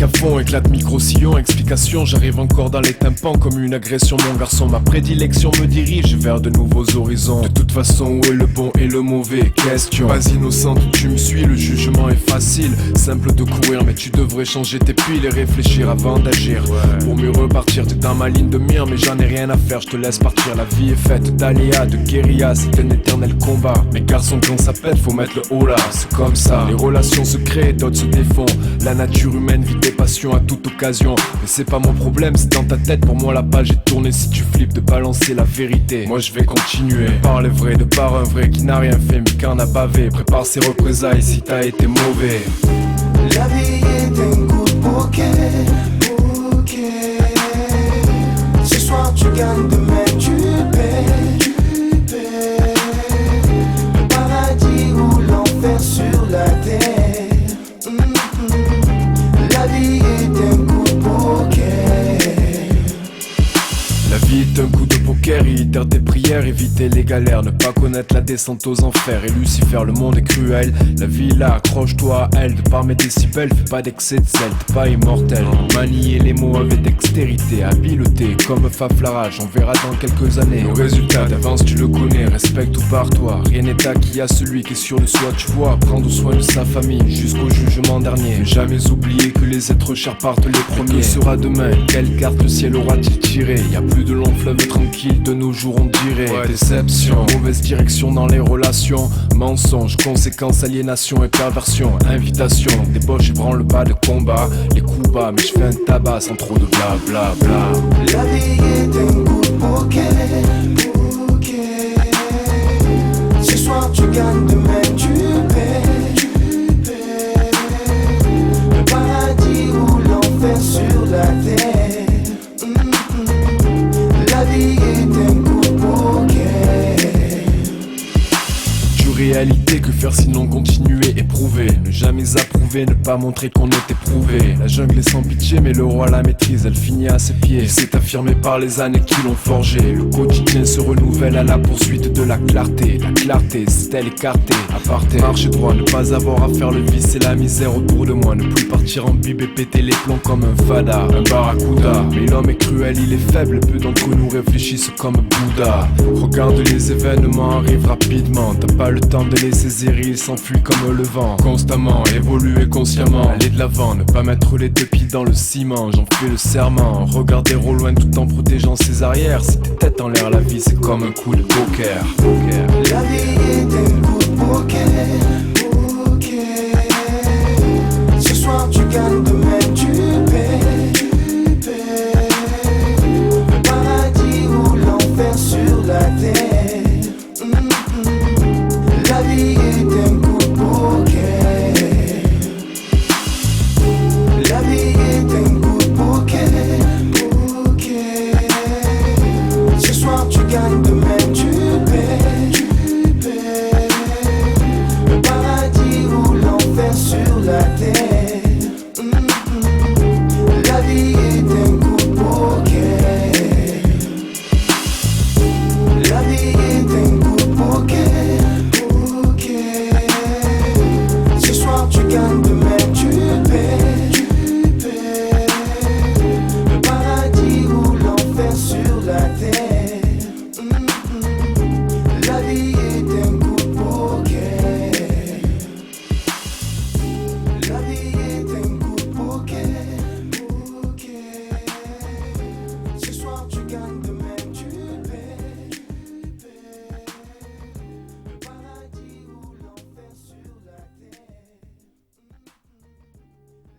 musique à fond, éclate micro-sillon, explication, j'arrive encore dans les tympans comme une agression. Mon garçon, ma prédilection me dirige vers de nouveaux horizons. De toute façon, où est le bon et le mauvais? Question. Pas innocente, tu me suis, le jugement est facile. Simple de courir, mais tu devrais changer tes piles et réfléchir avant d'agir. Pour mieux repartir, t'es dans ma ligne de mire, mais j'en ai rien à faire, je te laisse partir. La vie est faite d'aléas, de guérilla, c'est un éternel combat. Mais garçon, quand ça pète, faut mettre le haut là, c'est comme ça. Les relations se créent, d'autres se défont. La nature humaine vit des passions à toute occasion. Mais c'est pas mon problème, c'est dans ta tête, pour moi la page est tournée. Si tu flippes de balancer la vérité, moi je vais continuer. Par les vrais, de par un vrai qui n'a rien fait mais qui en a bavé. Prépare ses représailles si t'as été mauvais. La vie est un coup de poker. Ce soir tu gagnes, demain tu perds. Le paradis ou l'enfer sur la terre. La vie est un coup de poker. La vie est un coup de poker, réitère tes prières, éviter les galères, ne pas connaître la descente aux enfers. Et Lucifer, le monde est cruel, la vie là, accroche-toi à elle. De par mes décibels, fais pas d'excès de sel, t'es pas immortel. Manier les mots avec dextérité, habileté, comme Faflarage, on verra dans quelques années. Le résultat d'avance tu le connais, respecte ou par toi. Rien n'est acquis à celui qui est sur le soi, tu vois. Prendre soin de sa famille, jusqu'au jugement dernier. Ne jamais oublier que les êtres chers partent les premiers. Que sera demain, quelle carte le ciel aura-t-il tiré? Y a plus de long fleuve tranquille, de nos jours on dirait. Déception, mauvaise direction dans les relations. Mensonges, conséquences, aliénation et perversion. Invitation, débauche et branle-bas de combat. Les coups bas, mais je fais un tabac sans trop de bla bla bla. La vie est un coup de poker. Ce soir tu gagnes, demain tu perds. Le paradis ou l'enfer sur la terre. La vie est un coup de poker. Réalité, que faire sinon continuer, éprouver, ne jamais approuver, ne pas montrer qu'on est éprouvé. La jungle est sans pitié mais le roi la maîtrise, elle finit à ses pieds. C'est affirmé par les années qui l'ont forgé. Le quotidien se renouvelle à la poursuite de la clarté. La clarté, c'est-elle écartée, aparté, marcher droit, ne pas avoir à faire le vice et la misère autour de moi. Ne plus partir en bib et péter les plombs comme un fada, un barracuda. Mais l'homme est cruel, il est faible, peu d'entre nous réfléchissent comme Bouddha. Regarde, les événements arrivent rapidement, t'as pas le temps de les saisir, ils s'enfuient comme le vent. Constamment, évoluer consciemment, aller de l'avant, ne pas mettre les deux pieds dans le ciment. J'en fais le serment, regarder au loin tout en protégeant ses arrières. Si t'es tête en l'air, la vie c'est comme un coup de poker. La vie est un coup de poker. Ce soir tu gagnes, demain tu perds. Le paradis ou l'enfer sur la terre. La vie est un coup de poker. La vie est un coup de poker. Ce soir tu gagnes, demain tu perds. Le paradis ou l'enfer sur la terre. La vie est un coup de poker. La vie est un coup de poker. Ce soir tu gagnes, demain tu perds. Le paradis ou l'enfer sur la terre. La vie est un coup de poker. La vie est un coup de poker. Ce soir tu gagnes, demain tu perds. Le paradis ou l'enfer sur la terre. La vie est un coup de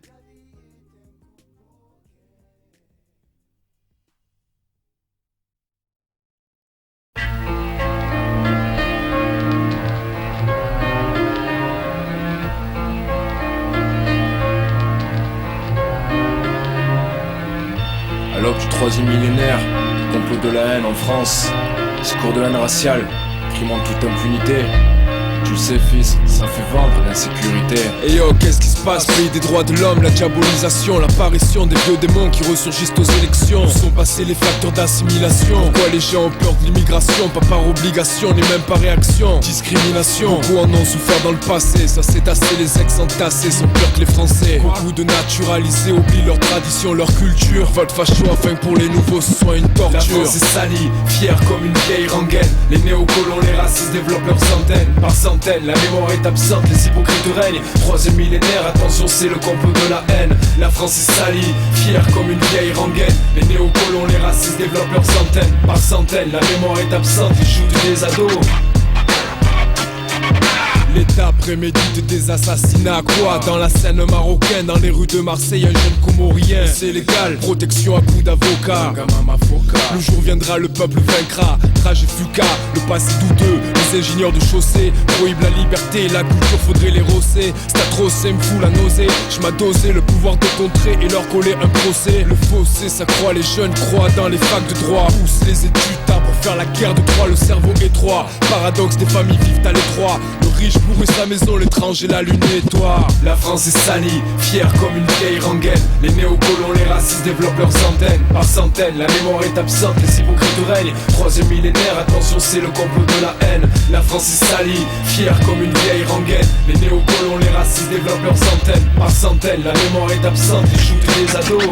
À l'aube du troisième millénaire, complot de la haine en France, discours de haine raciale, crime en toute impunité. Tu le sais fils, ça fait vendre l'insécurité. Et yo, qu'est-ce qui se passe? Pays des droits de l'homme, la diabolisation, l'apparition des vieux démons qui ressurgissent aux élections. Où sont passés les facteurs d'assimilation? Pourquoi les gens ont peur de l'immigration? Pas par obligation, ni même par réaction. Discrimination, beaucoup en ont souffert dans le passé. Ça s'est tassé, les ex-entassés sont pires que les Français. Beaucoup de naturalisés oublient leur tradition, leur culture. Vote facho afin que pour les nouveaux ce soit une torture. La France est salie, fière comme une vieille rengaine. Les néocolons, les racistes développent leurs centaines par centaines. La mémoire est absente, les hypocrites règnent. Troisième millénaire, attention c'est le complot de la haine. La France est salie, fière comme une vieille rengaine. Les néocolons, les racistes développent leurs centaines par centaines. La mémoire est absente, ils shootent des ados. L'État prémédite des assassinats, quoi? Dans la scène marocaine, dans les rues de Marseille, un jeune comorien. C'est légal, protection à coups d'avocat. Le jour viendra, le peuple vaincra. Trajet fuca, le passé douteux. Les ingénieurs de chaussée prohibent la liberté, la culture faudrait les rosser. C'est atroce, ça me fout la nausée. J'm'a dosé le pouvoir de contrer et leur coller un procès. Le fossé, ça croit, les jeunes croient dans les facs de droit. Pousse les études tard pour faire la guerre de Troie, le cerveau étroit. Paradoxe, des familles vivent à l'étroit. Le riche pourrit sa maison, l'étranger la lune nettoie. La France est salie, fière comme une vieille rengaine. Les néocolons, les racistes développent leurs centaines par centaines. La mémoire est absente, les hypocrites règnent. Troisième millénaire, attention c'est le complot de la haine. La France est salie, fière comme une vieille rengaine. Les néocolons, les racistes développent leurs centaines par centaines. La mémoire est absente, ils shootent les ados.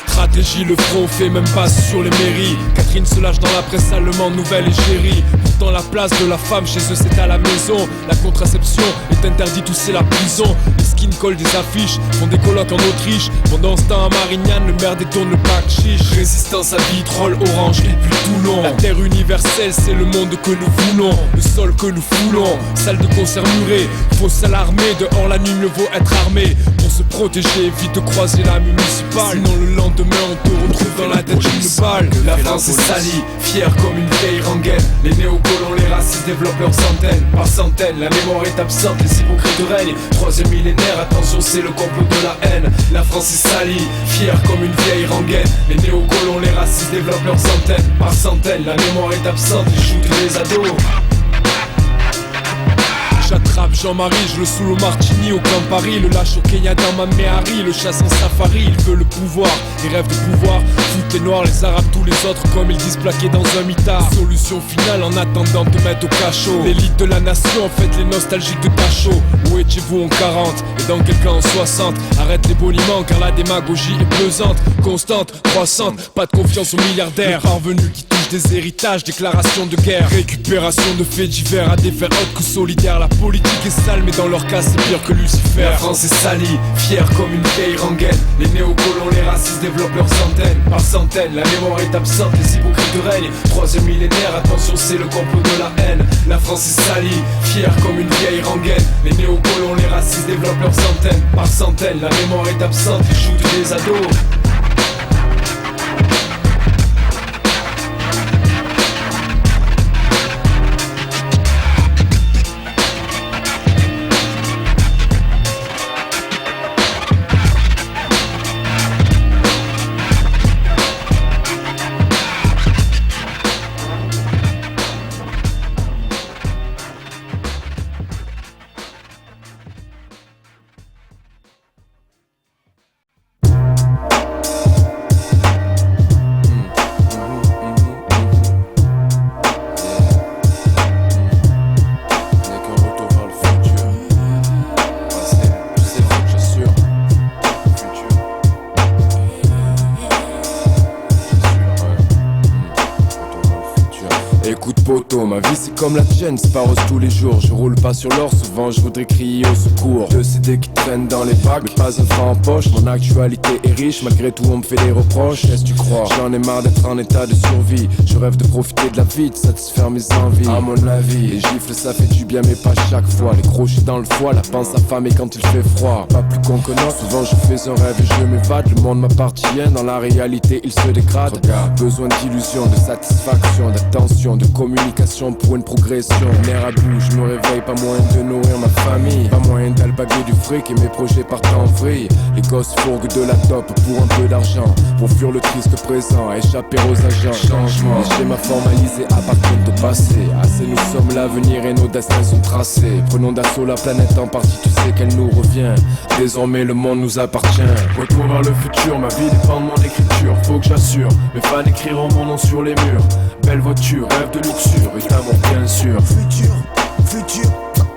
Stratégie, le front fait même pas sur les mairies. Catherine se lâche dans la presse allemande, nouvelle égérie. Pourtant la place de la femme chez eux c'est à la maison. La contraception est interdite ou c'est la prison. Les skins collent des affiches, font des colloques en Autriche. Pendant ce temps à Marignane, le maire détourne le pack chiche. Résistance à vitrolles, orange et puis Toulon. La terre universelle c'est le monde que nous voulons. Le sol que nous foulons, salle de concert murée. Faut s'alarmer, dehors la nuit mieux vaut être armé. Pour se protéger, évite de croiser la municipale. Sinon le lendemain on te retrouve dans la tête d'une balle. La France est salie, fière comme une vieille rengaine. Les néocolons, les racistes développent leurs centaines par centaines. La mémoire est absente, les hypocrites règnent. Troisième millénaire, attention c'est le complot de la haine. La France est salie, fière comme une vieille rengaine. Les néocolons, les racistes développent leurs centaines par centaines. La mémoire est absente, ils shootent les ados. J'attrape Jean-Marie, je le saoule au martini au Grand Paris. Le lâche au Kenya dans ma Méhari. Le chasse en safari, il veut le pouvoir. Il rêve de pouvoir, fout les noirs, les arabes, tous les autres comme ils disent plaqués dans un mitard. Solution finale en attendant de mettre au cachot. L'élite de la nation, faites les nostalgiques de Tachot. Où étiez-vous en 40 et dans quelqu'un en 60? Arrête les boniments car la démagogie est pesante, constante, croissante. Pas de confiance aux milliardaires parvenus qui touchent des héritages, déclaration de guerre. Récupération de faits divers à des fins autres que solidaires. La politique est sale mais dans leur cas c'est pire que Lucifer. La France est salie, fière comme une vieille rengaine. Les néocolons, les racistes développent leurs centaines par centaines. La mémoire est absente, les hypocrites règnent. Troisième millénaire, attention c'est le complot de la haine. La France est salie, fière comme une vieille rengaine. Les néocolons, les racistes développent leurs centaines par centaines. La mémoire est absente, ils shootent des ados. Ma vie c'est comme la tienne, c'est pas rose tous les jours. Je roule pas sur l'or, souvent je voudrais crier au secours. 2 CD qui traînent dans les bacs, mais pas un franc en poche. Mon actualité est riche, malgré tout on me fait des reproches. Qu'est-ce que tu crois? J'en ai marre d'être en état de survie. Je rêve de profiter de la vie, de satisfaire mes envies. À mon avis, les gifles ça fait du bien mais pas chaque fois. Les crochets dans le foie, la panse affamée quand il fait froid. Pas plus con que non, souvent je fais un rêve et je m'évade. Le monde m'appartient, dans la réalité il se dégrade. Regarde. Besoin d'illusion, de satisfaction, d'attention, de communication. temps pour une progression. Nerf à bout, je me réveille, pas moyen de nourrir ma famille. Pas moyen d'alpaguer du fric et mes projets partent en vrille. Les gosses fourguent de la top pour un peu d'argent, pour fuir le triste présent, échapper aux agents. Changement, les schémas formalisés appartiennent au passé. Assez nous sommes l'avenir et nos destins sont tracés. Prenons d'assaut la planète en partie, tu sais qu'elle nous revient. Désormais le monde nous appartient. Retour vers le futur, ma vie dépend de mon écriture. Faut que j'assure, mes fans écriront mon nom sur les murs. Belle voiture, rêve de luxure et d'amour bien sûr. Futur, futur,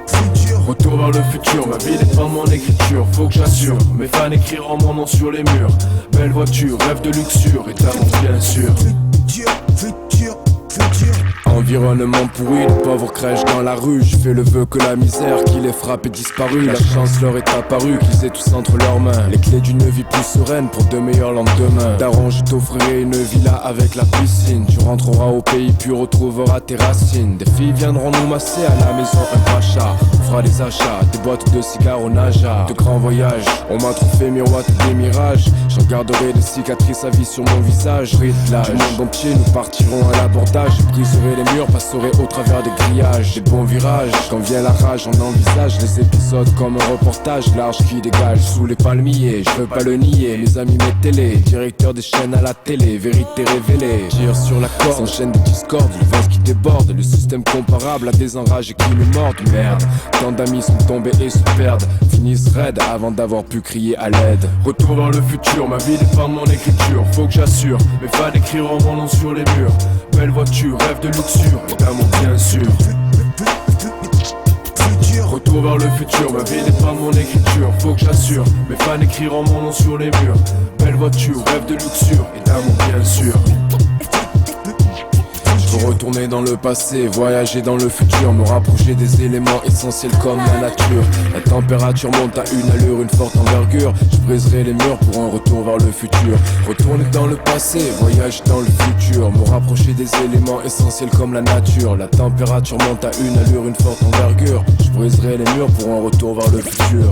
futur. Retour vers le futur, ma vie dépend de mon écriture. Faut que j'assure, mes fans écriront mon nom sur les murs. Belle voiture, rêve de luxure et d'amour bien sûr. Futur, futur, futur. Environnement pourri, les pauvres crèchent dans la rue. Je fais le vœu que la misère qui les frappe est disparue. La chance leur est apparue, qu'ils aient tous entre leurs mains les clés d'une vie plus sereine pour de meilleurs lendemains. Daron, je t'offrirai une villa avec la piscine. Tu rentreras au pays puis retrouveras tes racines. Des filles viendront nous masser à la maison, un pacha. On fera des achats, des boîtes de cigares au Naja. De grands voyages, on m'a trop fait miroiter des mirages. J'en garderai des cicatrices à vie sur mon visage. Rythmage, du monde entier, nous partirons à l'abordage. Je briserai les murs, passerai au travers des grillages. Des bons virages, quand vient la rage, on envisage les épisodes comme un reportage large qui dégage sous les palmiers. Je veux pas le nier, mes amis mes télés, directeur des chaînes à la télé, vérité révélée. Tire sur la corde, s'enchaîne des discordes, le vase qui déborde, le système comparable à des enrages qui me mordent. Merde, tant d'amis sont tombés et se perdent, finissent raides avant d'avoir pu crier à l'aide. Retour vers le futur, ma vie dépend de mon écriture. Faut que j'assure, mes fans écriront mon nom sur les murs. Belle voiture, rêve de luxure et d'amour bien sûr. Retour vers le futur, ma vie dépend de mon écriture. Faut que j'assure, mes fans écriront mon nom sur les murs. Belle voiture, rêve de luxure et d'amour bien sûr. Je veux retourner dans le passé, voyager dans le futur, me rapprocher des éléments essentiels comme la nature. La température monte à une allure, une forte envergure. Je briserai les murs pour un retour vers le futur. Retourner dans le passé, voyager dans le futur, me rapprocher des éléments essentiels comme la nature. La température monte à une allure, une forte envergure. Je briserai les murs pour un retour vers le futur.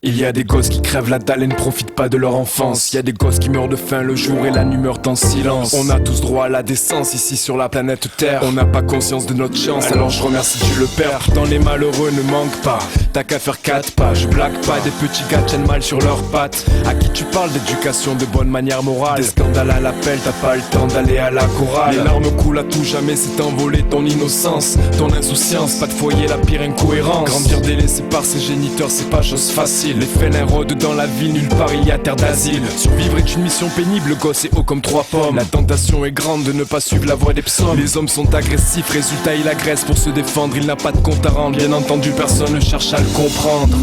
Il y a des gosses qui crèvent la dalle et ne profitent pas de leur enfance. Il y a des gosses qui meurent de faim le jour et la nuit meurt en silence. On a tous droit à la décence ici sur la planète Terre. On n'a pas conscience de notre chance, alors je remercie Dieu le Père. Pourtant les malheureux ne manquent pas, t'as qu'à faire 4 pas. Je blague pas, des petits gars tiennent mal sur leurs pattes. À qui tu parles d'éducation, de bonne manière morale? Des scandales à l'appel, t'as pas le temps d'aller à la chorale. Les larmes coulent à tout jamais, c'est envolé ton innocence, ton insouciance, pas de foyer, la pire incohérence. Grandir délaissé par ses géniteurs, c'est pas chose facile. Les félins rôdent dans la ville, nulle part il y a terre d'asile. Survivre est une mission pénible, le gosse est haut comme 3 pommes. La tentation est grande de ne pas suivre la voie des psaumes. Les hommes sont agressifs, résultat il agresse pour se défendre. Il n'a pas de compte à rendre, bien entendu personne ne cherche à le comprendre.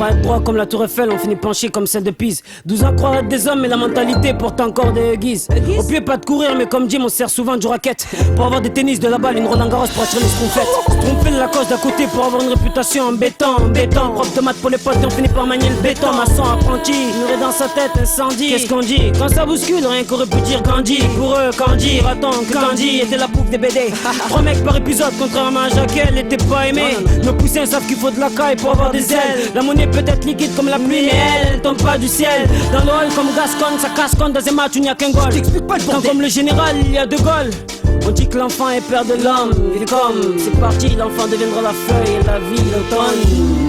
Pour être droit comme la tour Eiffel, on finit penché comme celle de Pise. 12 ans croire être des hommes, mais la mentalité porte encore des guises. Au pied pas de courir, mais comme Jim on sert souvent du racket. Pour avoir des tennis, de la balle, une Roland Garros pour attirer les schtroumpfettes. Tromper la cause d'à côté pour avoir une réputation en béton. Prof de maths pour les potes, on finit par manier le béton. Maçon apprenti, muré dans sa tête, incendie. Qu'est-ce qu'on dit? Quand ça bouscule, rien qu'aurait pu dire Gandhi. Pour eux, Candy, raton, que Candy était la pouffe des BD. 3 mecs par épisode, contrairement à Jacques, elle était pas aimée. Nos poussins savent qu'il faut de la caille pour avoir des ailes. La monnaie peut être liquide comme la pluie, mais elle tombe pas du ciel. Dans le hall comme Gascon, ça casse compte dans un match où il n'y a qu'un goal. T'expliques pas le temps comme le général, il y a 2 goals. On dit que l'enfant est père de l'homme. Il est comme, c'est parti, l'enfant deviendra la feuille et la vie l'automne.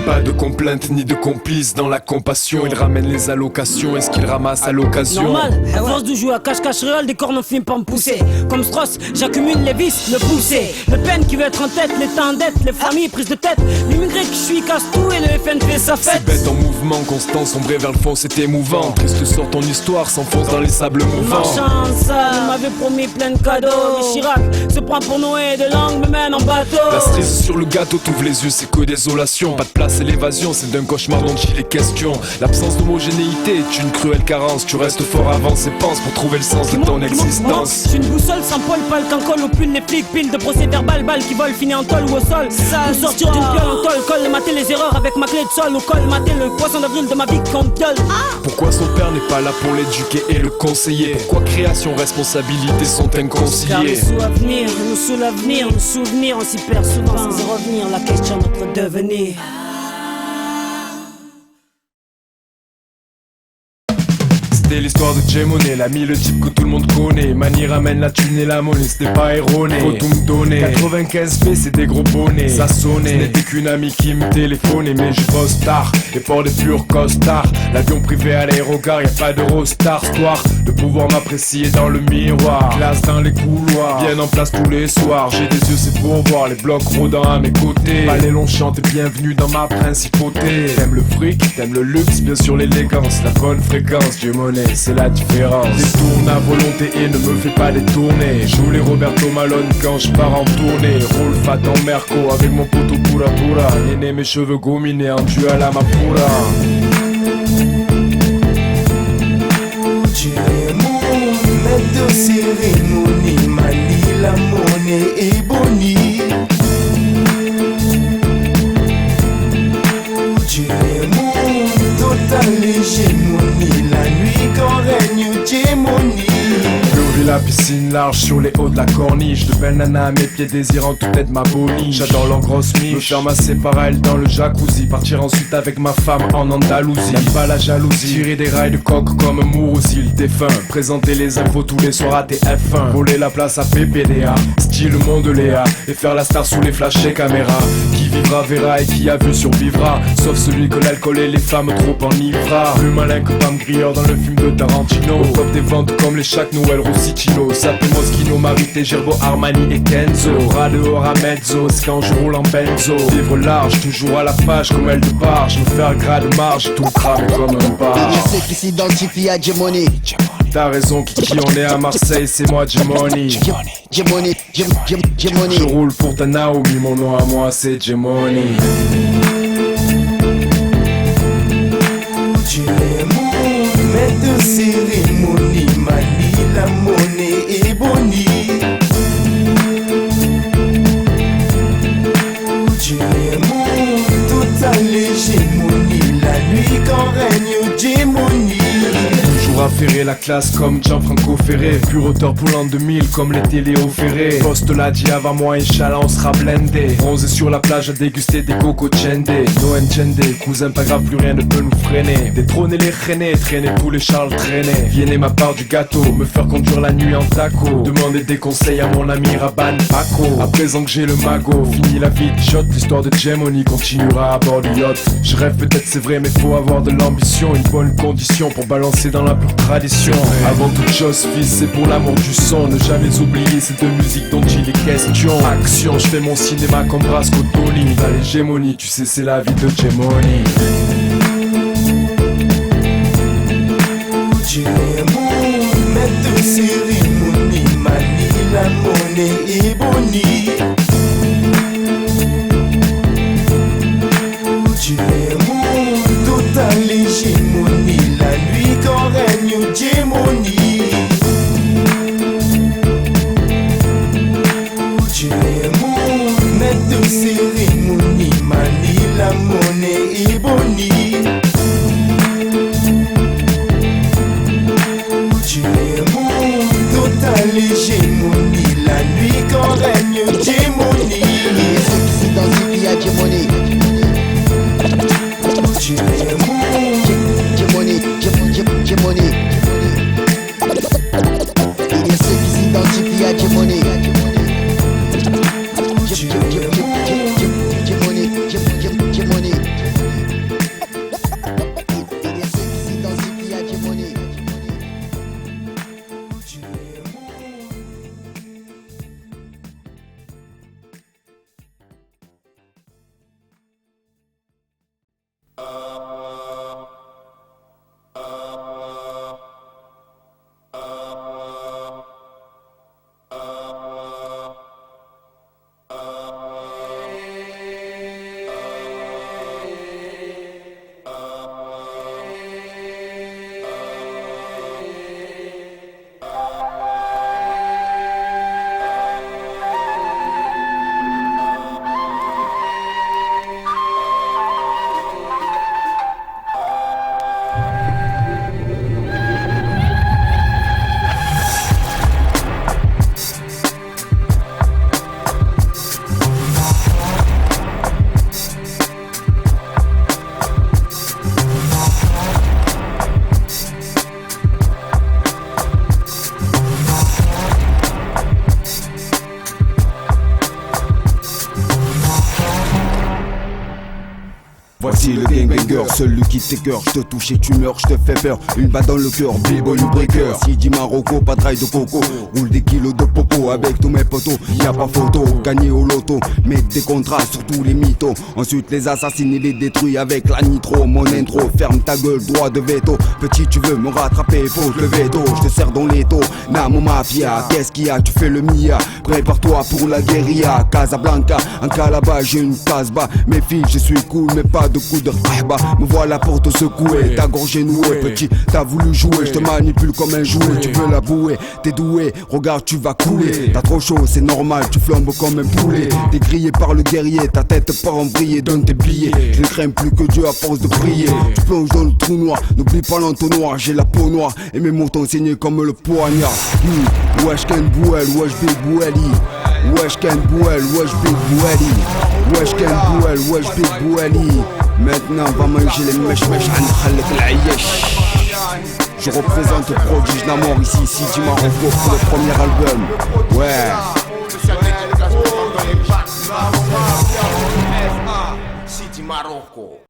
Pas de complainte ni de complice dans la compassion. Il ramène les allocations et ce qu'il ramasse à l'occasion. Normal, à force de jouer à cache-cache réel, des cornes ont fini par me pousser. Comme Strauss, j'accumule les vices, le pousser. Le peine qui veut être en tête, l'état en dette, les familles prises de tête. L'immigré qui je suis casse tout et le FN fait sa fête. C'est bête en mouvement, constant, sombrer vers le fond, c'est émouvant. Triste sort ton histoire, s'enfonce dans les sables mouvants. Marchand ça, on m'avait promis plein de cadeaux. Mais Chirac se prend pour Noé de langue, me mène en bateau. La cerise sur le gâteau, t'ouvres les yeux, c'est que désolation. Pas de place et l'évasion, c'est d'un cauchemar dont il est question. L'absence d'homogénéité est une cruelle carence. Tu restes fort, avance et pense pour trouver le sens de ton existence. J'suis une boussole sans poil, pas le cancol au pull, les flics, pile de procès verbal, balle qui vole, finit en tôle ou au sol. Pour sortir d'une piole en tôle, colle, mater les erreurs avec ma clé de sol. Ou colle, mater le poisson d'avril de ma vie qu'on gueule. Pourquoi son père n'est pas là pour l'éduquer et le conseiller? Pourquoi création, responsabilité sont Car inconciliées? nous sous l'avenir, nos souvenirs, on s'y perd souvent sans y revenir. La question de notre devenir. C'était l'histoire de J-Money, l'ami, le type que tout le monde connaît. Mani ramène la thune et la monnaie, c'était pas erroné. Faut tout me donner, 95B c'est des gros bonnets. Ça sonnait, ce n'était qu'une amie qui me téléphonait. Mais je bosse tard, et pour des purs costards. L'avion privé à l'aérogare, y'a pas d'Eurostar. Histoire de pouvoir m'apprécier dans le miroir. Classe dans les couloirs, bien en place tous les soirs. J'ai des yeux c'est pour voir les blocs rôdant à mes côtés. Palais long chante et bienvenue dans ma principauté. T'aimes le fric, t'aimes le luxe, bien sûr l'élégance. La bonne fréquence, J-Money, c'est la différence. Détourne à volonté et ne me fais pas détourner. Joue les Roberto Malone quand je pars en tournée. Roule fat en Merco avec mon poteau pura pura. Néné mes cheveux gominés en duel à ma pura. Maître de cérémonie, manie la monnaie et boni. Tu es mon total hégémonie, la nuit quand règne J-Money. Purée la piscine large sur les hauts de la corniche. De belles nanas à mes pieds désirant tout être ma bolie. J'adore l'engrosse miche, me faire masser par elle dans le jacuzzi. Partir ensuite avec ma femme en Andalousie. N'aime pas la jalousie, tirer des rails de coq comme Mourouzi le défunt. Présenter les infos tous les soirs à TF1. Voler la place à PPDA, style monde Léa. Et faire la star sous les flashs et caméras. Qui vivra verra et qui a vu survivra. Sauf celui que l'alcool et les femmes trop enivrera. Plus malin que Pam Grier dans le film de Tarantino. Au top des ventes comme les Shaq Noël Rossicino. Sapé Moschino, Marité, Gerbo, Armani et Kenzo. Ras dehors à mezzo, c'est quand je roule en benzo. Vivre large, toujours à la page comme elle de barge. Me faire grade marge, tout crame comme un bar. Je sais qui s'identifie à J-Money. T'as raison, Kiki, on est à Marseille, c'est moi J-Money. J-Money, J-Money. Je roule pour ta Naomi, mon nom à moi c'est J-Money. Tu es mon maître de cérémonie, manie la monnaie et boni. Tu es mon total hégémonie, la nuit quand règne J-Money. Toujours affairé la classe comme Gianfranco Ferré. Pur auteur pour l'an 2000 comme l'était Léo Ferré. Poste l'a dit avant moi, Inch'Allah on sera blindé. Bronzé sur la plage à déguster des coco chende. No enchende, cousin pas grave, plus rien ne peut nous freiner. Détrôner les traîner, traîner tous les Charles traîner. Viennez ma part du gâteau, me faire conduire la nuit en taco. Demander des conseils à mon ami Raban Paco. À présent que j'ai le magot, fini la vie de shot. L'histoire de J-Money continuera à bord du yacht. Je rêve peut-être c'est vrai mais faut avoir de l'ambition. Une bonne condition pour balancer dans la pureté tradition. Avant toute chose, fils, c'est pour l'amour du son. Ne jamais oublier cette musique dont il est question. Action, je fais mon cinéma comme Brasco Toli. Dans l'hégémonie, tu sais c'est la vie de Gemoni. Mettre cérémonie, manie la monnaie et boni. Tu es mon total hégémonie, la nuit quand règne Gemoni. Tu es mon maître cérémonie, manie la monnaie et boni. Tu es mon total hégémonie, la nuit quand règne Gemoni. Et ceux qui s'identifient à Gemoni. Tu es mon Gemoni. Et ceux qui s'identifient à Gemoni. Tu es mon Gemoni. Et ceux qui s'identifient à Gemoni. Voici le gangbanger, celui qui t'écœure. Je te touche et tu meurs, je te fais peur. Une balle dans le cœur, B-boy ou breaker. Si dit Marocco, pas de rail de coco. Roule des kilos de popo avec tous mes potos. Y'a pas photo, gagné au loto. Mets des contrats sur tous les mythos. Ensuite les assassiner, les détruits avec la nitro. Mon intro, ferme ta gueule, droit de veto. Petit, tu veux me rattraper, pose le veto. Je te serre dans les taux, Namo Mafia. Qu'est-ce qu'il y a, tu fais le mia. Prépare-toi pour la guérilla. Casablanca, en Calabar, j'ai une casse-bas. Mes filles, je suis cool, mais pas de coup de bah, me voilà pour te secouer. Ta gorge est nouée, petit, t'as voulu jouer. Je te manipule comme un jouet, tu veux la bouer. T'es doué, regarde, tu vas couler. T'as trop chaud, c'est normal, tu flambes comme un poulet. T'es grillé par le guerrier, ta tête part en vriller. Donne tes billets, je ne crains plus que Dieu à force de prier. Tu plonges dans le trou noir, n'oublie pas l'entonnoir. J'ai la peau noire et mes mots t'ont saigné comme le poignard. Wesh Ken Bouel, wesh Big Boueli. Wesh Ken Bouel, wesh Big Boueli. Wesh Ken Bouel, wesh Big Boueli. Maintenant va manger les mèches an l'Ayesh. Je représente Prodige Namor ici, Sidi Marocco pour le premier album. Ouais. Sidi Marocco.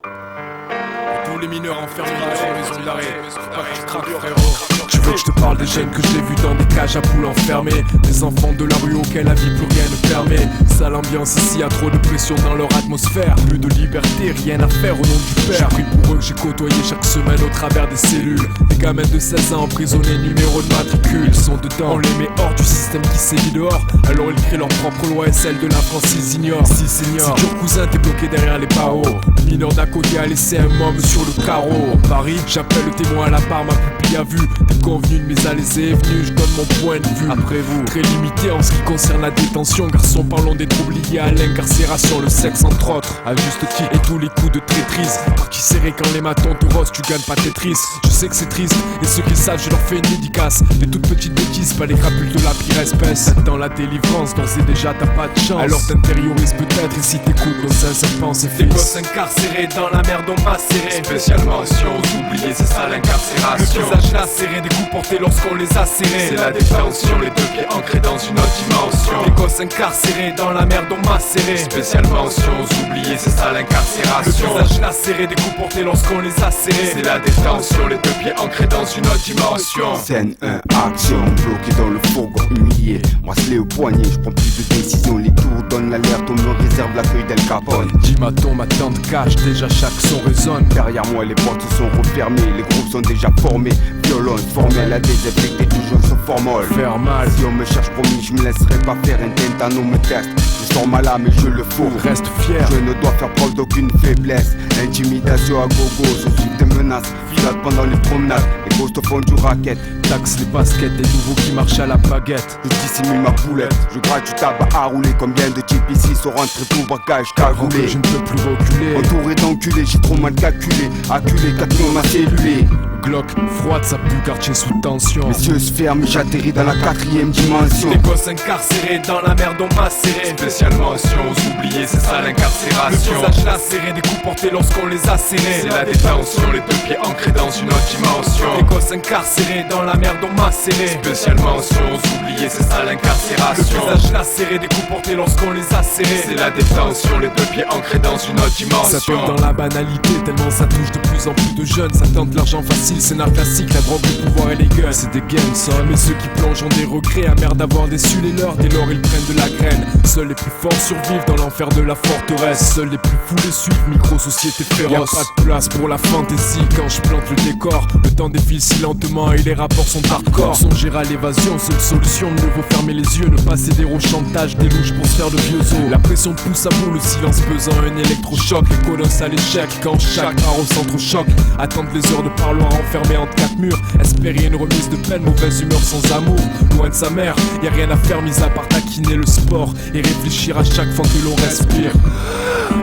Tous les mineurs enfermés dans les maisons d'arrêt. Faut pas que tu craques, frérot. Tu veux que je te parle des jeunes que j'ai vus dans des cages à poules enfermés. Des enfants de la rue auxquels la vie plus rien ne permet. Sale ambiance ici, y'a trop de pression dans leur atmosphère. Plus de liberté, rien à faire au nom du père. J'ai pris pour eux que j'ai côtoyé chaque semaine au travers des cellules. Des gamins de 16 ans emprisonnés, numéro de matricule. Ils sont dedans, on les met hors du système qui sévit dehors. Alors ils créent leur propre loi et celle de la France ils ignorent. Si senior, si ton cousin t'es bloqué derrière les barreaux. Le mineur d'à côté a laissé un môme sur le carreau. Paris, j'appelle le témoin à la barre, ma pupille a vu. Convenu de mes allées et venues, je donne mon point de vue. Après vous, très limité en ce qui concerne la détention. Garçon, parlons des troubles liés à l'incarcération, le sexe entre autres. À juste titre, et tous les coups de traîtrise. Parti serré quand les matons te rosent, tu gagnes pas Tetris. Je sais que c'est triste, et ceux qui savent, je leur fais une dédicace. Des toutes petites bêtises, pas les crapules de la pire espèce. Dans la délivrance, d'ores et déjà t'as pas de chance. Alors t'intériorises peut-être, et si t'écoutes nos sincères pensées, des gosses incarcérés dans la merde on va serrer. Spécialement mention aux oubliés, c'est ça l'incarcération. Le visage lacéré, des coups portés lorsqu'on les a serrés. C'est la détention, les deux pieds ancrés dans une autre dimension. Des gosses incarcérés dans la merde on macéré. Spécialement mention aux oubliés, c'est ça l'incarcération. Le visage lacéré, des coups portés lorsqu'on les a serrés. C'est la détention, les deux pieds ancrés dans une autre dimension. Scène 1, action, bloqué dans le fourgon humilié. Bracelet au poignet, je prends plus de décisions. Les tours donnent l'alerte, on me réserve l'accueil d'El Capone. Dimaton, ma tente cache, déjà chaque son résonne. Derrière moi les portes se sont refermées, les groupes sont déjà formés. Violence formelle à désinfecter, toujours ce formol. Faire mal, si on me cherche promis, je me laisserai pas faire un tentant, on me teste. Je sors mal âme et je le fous. Reste fier, je ne dois faire preuve d'aucune faiblesse. Intimidation à gogo, je suis des menaces. Filade pendant les promenades, les gosses font du racket. Taxe les baskets, des nouveaux qui marchent à la baguette. Je dissimule ma boulette, je gratte du tabac à rouler. Combien de types ici sont rentrés pour bagage cagoulé. Je ne peux plus reculer, entouré d'enculés, j'ai trop mal calculé. Acculé, 4 noms m'a cellulé. Glock, froide, ça pue, quartier sous tension. Mes yeux se ferment, j'atterris dans la 4ème dimension. Des gosses incarcérés dans la merde on macéré. Spécialement mention aux oubliés, c'est ça l'incarcération. Le visage lacéré, des coups portés lorsqu'on les a serrés. C'est la détention, les deux pieds ancrés dans une autre dimension. Des gosses incarcérés dans la merde on macéré. Spécialement mention aux oubliés, c'est ça l'incarcération. Le visage lacéré, des coups portés lorsqu'on les a serrés. C'est la détention, les deux pieds ancrés dans une autre dimension. Ça tombe dans la banalité, tellement ça touche de plus en plus de jeunes. Ça tente l'argent facile, scénar classique, la drogue, le pouvoir et les gueules. C'est des games, ça. Mais ceux qui plongent ont des regrets, amers d'avoir déçu les leurs. Dès lors ils prennent de la graine. Seuls les plus forts survivent dans l'enfer de la forteresse. Seuls les plus fous les suivent, micro-société féroce. Y'a pas de place pour la fantaisie quand je plante le décor. Le temps défile si lentement et les rapports sont hardcore. Songer à l'évasion, seule solution, mieux vaut fermer les yeux. Ne pas céder au chantage des louches pour se faire de vieux os. La pression pousse à bout, le silence pesant, un électrochoc. Les colosses à l'échec quand chaque part au centre choc. Attendre les heures de parloir enfermé entre 4 murs. Espérer une remise de peine, mauvaise humeur sans amour. Loin de sa mère, y'a rien à faire mis à part taquiner le sport et réfléchir à chaque fois que l'on respire.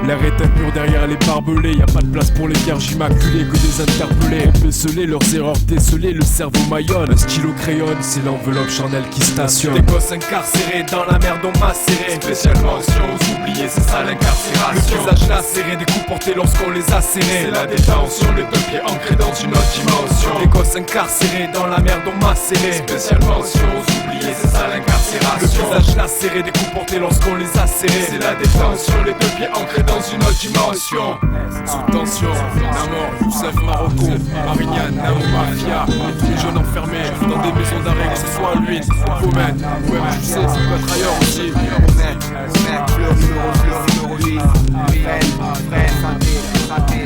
L'air est impur derrière les barbelés. Y'a pas de place pour les vierges immaculées que des interpellés. On peut sceller leurs erreurs, déceler le cerveau maillonne. Un stylo crayon, c'est l'enveloppe charnelle qui stationne. Des gosses incarcérés dans la merde on macéré. Spécialement mention aux oubliés, c'est ça l'incarcération. Le visage lacéré, des coups portés lorsqu'on les a serrés. C'est la détention, les deux pieds ancrés dans une autre dimension. Des gosses incarcérés dans la merde on macéré. Spécialement mention aux oubliés, c'est ça l'incarcération. Le visage lacéré, des coups portés lorsqu'on les a serrés. C'est la détention, les deux pieds ancrés dans une autre dimension. Sous tension, Namor, Youssef, Marocco, Marignane, Namo, Mafia. Et tous les jeunes enfermés dans des maisons d'arrêt, que ce soit à l'huile, Fomène, ouais, tu sais, ça peut être ailleurs aussi. Fleur numéro 8, Fred, santé, Alex.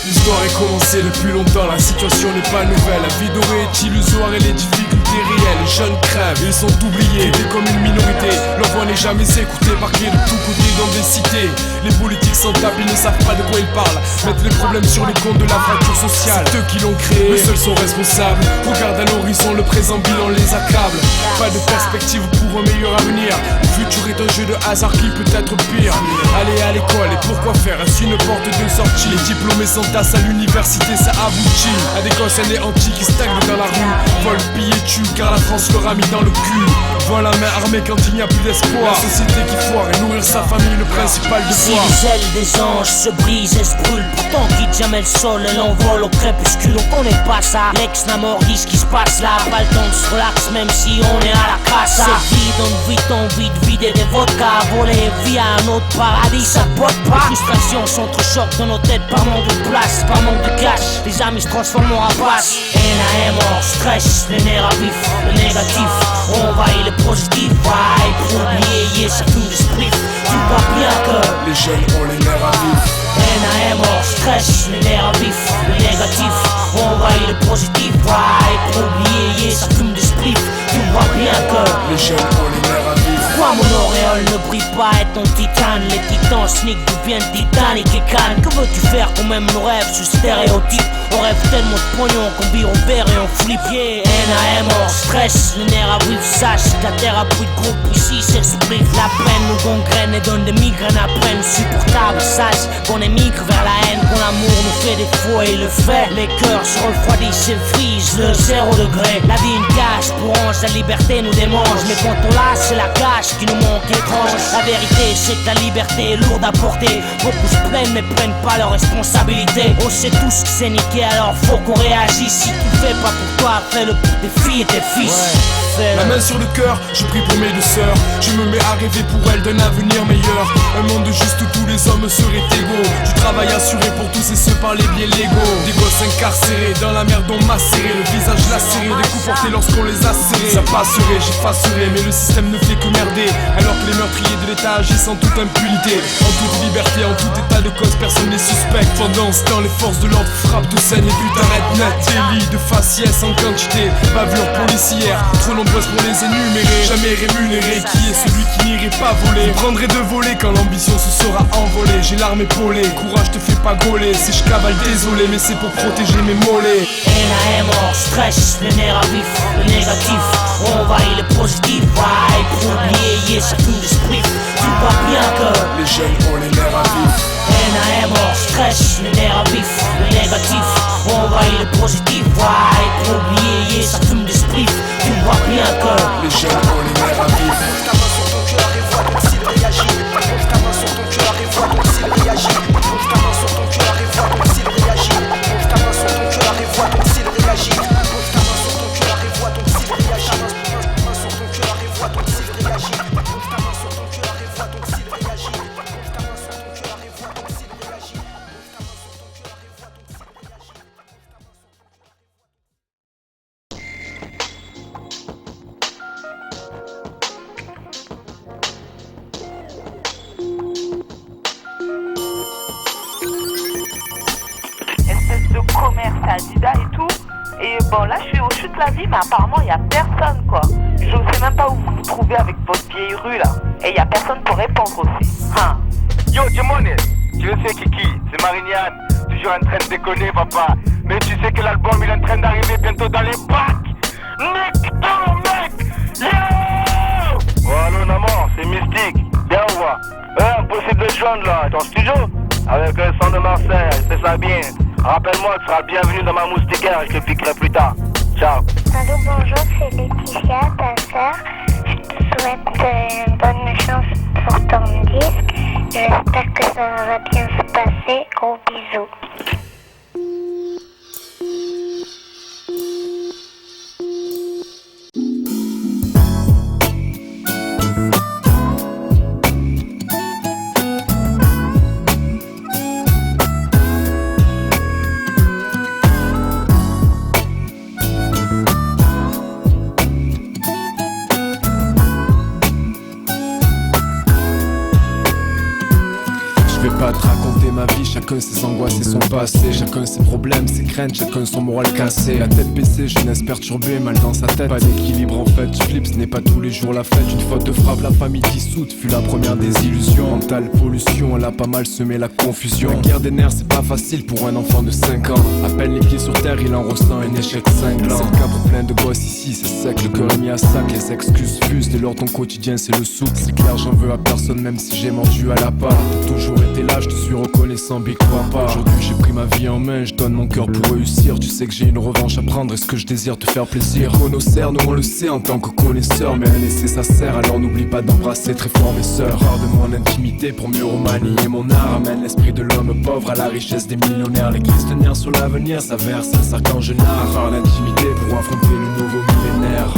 L'histoire est commencée depuis longtemps, la situation n'est pas nouvelle. La vie dorée est illusoire et les difficultés réelles. Les jeunes crèvent, ils sont oubliés, traités comme une minorité. Leur voix n'est jamais écoutée, parqués de tous côtés dans des cités. Les politiques sans table, ils ne savent pas de quoi ils parlent. Mettent les problèmes sur les comptes de la fracture sociale. C'est eux qui l'ont créé, mais seuls sont responsables. Regarde à l'horizon, le présent bilan les accable. Pas de perspective pour un meilleur avenir. Le futur est un jeu de hasard qui peut être pire. Aller à l'école et pourquoi faire? Est-ce une porte de sortie? Les diplômés s'entassent à l'université, ça aboutit à des gosses anéantis qui stagnent dans la rue. Vol, pillés, tuent car la France leur a mis dans le cul. Voit la main armée quand il n'y a plus d'espoir. La société qui foire et nourrir sa famille le principal devoir. Si les ailes des anges se brisent et se brûlent, pourtant quitte jamais le sol, elle envole au crépuscule. On connaît pas ça, l'ex-Namor dit ce qui se passe là. Pas le temps de se relax même si on est à la casse. C'est vide, on vit envie de vider des vodkas. Voler via un autre paradis, ça botte pas. Les frustrations s'entrechoquent dans nos têtes par manque de place, par manque de cash. Les amis se transforment en rapaces. NAM hors stress, les nerfs à vif, le négatif envahit le positif. Vibe, pour oublier, yeah, ça fume de split. Tu vois bien que les jeunes ont les nerfs à vif. NAM hors stress, les nerfs à vif, le négatif envahit le positif. Vibe, pour oublier, yeah, ça fume de split. Tu vois bien que les jeunes ont les nerfs à vif. Toi mon auréole ne brille pas et ton titane. Les titans sneak deviennent Titanic et Cannes. Que veux-tu faire qu'on même nos rêves sur stéréotypes? On rêve tellement de pognon qu'on bille, on perd et on flippe. Yeah, NAM hors stress, le nerf à vif, sache que la terre a pris de groupe ici, c'est le split. La peine nous gangrène et donne des migraines à peine supportables. Sache qu'on émigre vers la haine, qu'on l'amour nous fait des faux et il le fait. Les cœurs se refroidissent et frisent le 0 degré. La vie une cage pour ange, la liberté nous démange. Mais quand on lâche, c'est la cage qui nous manque étrange. La vérité, c'est que la liberté est lourde à porter. Beaucoup se plaignent mais prennent pas leurs responsabilités. On sait tous que c'est niqué, alors faut qu'on réagisse. Si tu fais pas pour toi, fais-le pour tes filles et tes fils. La main sur le cœur, je prie pour mes deux sœurs. Je me mets à rêver pour elles d'un avenir meilleur. Un monde juste où tous les hommes seraient égaux. Du travail assuré pour tous et ceux par les biais légaux. Des gosses incarcérés, dans la merde on macéré. Le visage lacéré, des coups portés lorsqu'on les a serrés. Ça passerait, j'effacerai, mais le système ne fait que merder. Alors que les meurtriers de l'état agissent en toute impunité. En toute liberté, en tout état de cause, personne n'est suspect. Pendant ce temps, les forces de l'ordre frappent de scène et buts arrêtent net. Délit de faciès en quantité, bavure policière, trop nombreuses pour les énumérer. Jamais rémunéré, qui est celui qui n'irait pas voler? Prendrait de voler quand l'ambition se sera envolée. J'ai l'arme épaulée, courage te fait pas gauler. Si je cavale, désolé, mais c'est pour protéger mes mollets. NAM hors stress, le nerf à vif, le négatif on envahit le positif. Vibe, pour oublier, yeah, ça fume l'esprit. Tu vois bien que les jeunes ont les nerfs à vif. NAM hors stress, le nerf à vif, le négatif on envahit le positif. Vibe, pour oublier, yeah, ça fume l'esprit. Tu vois bien que les jeunes ont les nerfs à vif. Pose ta main sur ton cœur et vois donc s'il réagit. Pose ta main sur ton cœur et vois donc s'il réagit. Pose ta main sur ton cœur et vois donc s'il réagit. Pose ta main sur ton cœur et vois donc s'il réagit. Pose ta main sur ton cœur et vois donc s'il réagit. Main sur ton cœur et vois donc s'il réagit. Pose ta main sur ton cœur et vois donc s'il réagit. Pose ta main sur ton cœur et vois donc s'il réagit. Espèce de commerce à Adidas et tout. Et bon, là, je suis au chute la vie, mais apparemment, il n'y a personne, quoi. Je ne sais même pas où vous vous trouvez avec votre vieille rue, là. Et il n'y a personne pour répondre aussi. Hein. Yo, Jimone, tu le sais, Kiki, c'est Marignane. Toujours en train de déconner, papa. Mais tu sais que l'album, il est en train d'arriver bientôt dans les bacs. Nick ton mec. Yo. Voilà, mon amour, c'est mystique. Bien, on voit. Impossible de joindre, là. Ton studio avec un son de Marseille, fais ça bien. Rappelle-moi, tu seras le bienvenu dans ma moustiquaire et je te piquerai plus tard. Ciao. Allô, bonjour, c'est Laetitia, ta sœur. Je te souhaite une bonne chance pour ton disque. J'espère que ça va bien se passer. Gros bisous. Je vais pas te raconter ma vie, chacun ses angoisses et son passé. Chacun ses problèmes, ses craintes, chacun son moral cassé. La tête baissée, jeunesse perturbée, mal dans sa tête. Pas d'équilibre en fait, tu flips, ce n'est pas tous les jours la fête. Une faute de frappe, la famille dissoute, fut la première des illusions. Mentale pollution, elle a pas mal semé la confusion. La guerre des nerfs, c'est pas facile pour un enfant de 5 ans. À peine les pieds sur terre, il en ressent un échec cinglant. C'est le cas pour plein de gosses ici, c'est sec, le cœur est mis à sac. Les excuses fusent, dès lors ton quotidien c'est le souk. C'est clair, j'en veux à personne, même si j'ai mordu à la part. T'as toujours été là, je te suis reconnaissant, big papa. Aujourd'hui j'ai pris ma vie en main, je donne mon cœur pour réussir. Tu sais que j'ai une revanche à prendre, est-ce que je désire te faire plaisir? Conocère, nous on le sait en tant que connaisseur, mais un essai ça sert, alors n'oublie pas d'embrasser très fort mes sœurs. Part de mon intimité pour mieux remanier mon art. Amène l'esprit de l'homme pauvre à la richesse des millionnaires. L'église tenir sur l'avenir s'avère sincère quand je narre. Par l'intimité pour affronter le nouveau millénaire.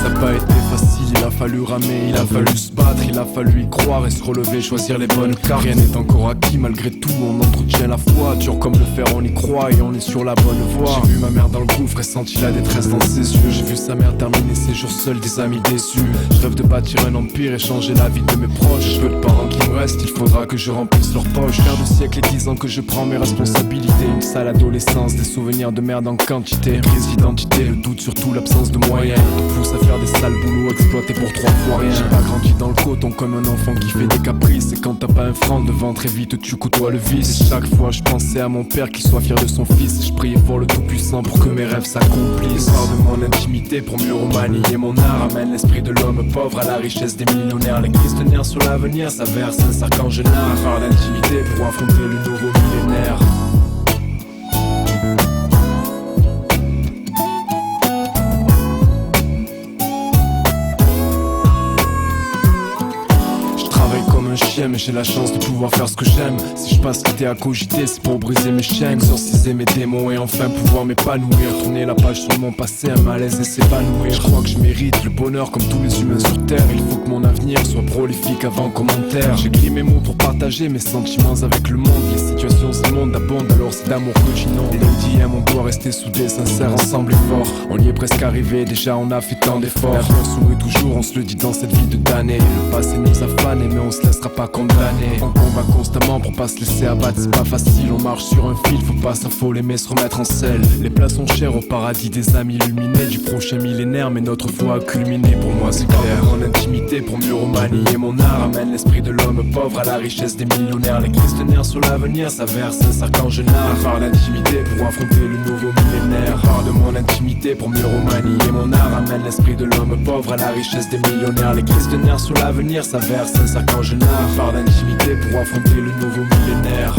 Ça a pas été facile, il a fallu ramer, il a fallu se battre, il a fallu y croire et se relever, choisir les bonnes cartes. Rien n'est encore acquis, malgré tout, on entretient la foi. Dur comme le fer, on y croit et on est sur la bonne voie. J'ai vu ma mère dans le gouffre et senti la détresse dans ses yeux. J'ai vu sa mère terminer ses jours seuls, des amis déçus. Je rêve de bâtir un empire et changer la vie de mes proches. Peu de parents qui me restent, il faudra que je remplisse leur poche. Quart de siècle et 10 ans que je prends mes responsabilités. Une sale adolescence, des souvenirs de merde en quantité. Crise d'identité, le doute, surtout l'absence de moyens. Te pousse à faire des sales boulots exploités pour 3 fois rien. J'ai pas grandi dans le coton comme un enfant qui fait des caprices. Et quand t'as pas un franc devant, très vite tu côtoies le vice. Et chaque fois je pensais à mon père qu'il soit fier de son fils. Et je priais pour le tout-puissant pour que mes rêves s'accomplissent. Sors de mon intimité pour mieux remanier mon art. Amène l'esprit de l'homme pauvre à la richesse des millionnaires. Les crises de nerfs sur l'avenir s'avèrent sincères quand je narre. Par l'intimité pour affronter le nouveau millénaire. Chien, mais j'ai la chance de pouvoir faire ce que j'aime. Si je passe l'été à cogiter, c'est pour briser mes chaînes, exorciser mes démons et enfin pouvoir m'épanouir. Tourner la page sur mon passé, un malaise et s'épanouir. Je crois que je mérite le bonheur comme tous les humains sur terre. Il faut que mon avenir soit prolifique avant commentaire. J'écris mes mots pour partager mes sentiments avec le monde. Les situations ce monde abondent, alors c'est d'amour que j'inonde. Et l'IDM, on doit rester soudés, sincères, ensemble et forts. On y est presque arrivé, déjà on a fait tant d'efforts. L'avenir sourit toujours, on se le dit dans cette vie de damnés. Le passé nous a fanés, mais on se laissera pas condamné. On combat constamment pour pas se laisser abattre, c'est pas facile. On marche sur un fil, faut pas s'affoler mais se remettre en selle. Les plats sont chers au paradis des âmes illuminées du prochain millénaire, mais notre foi a culminé. Pour moi c'est clair, mon intimité pour mieux remanier mon art. Amène l'esprit de l'homme pauvre à la richesse des millionnaires. Les crises de nerfs sur l'avenir s'avèrent sincères quand je narre. Par l'intimité pour affronter le nouveau millénaire. Part de mon intimité pour mieux remanier mon art. Amène l'esprit de l'homme pauvre à la richesse des millionnaires. Les crises de nerfs sur l'avenir s'avèrent sincères quand je narre. Par l'intimité pour affronter le nouveau millénaire.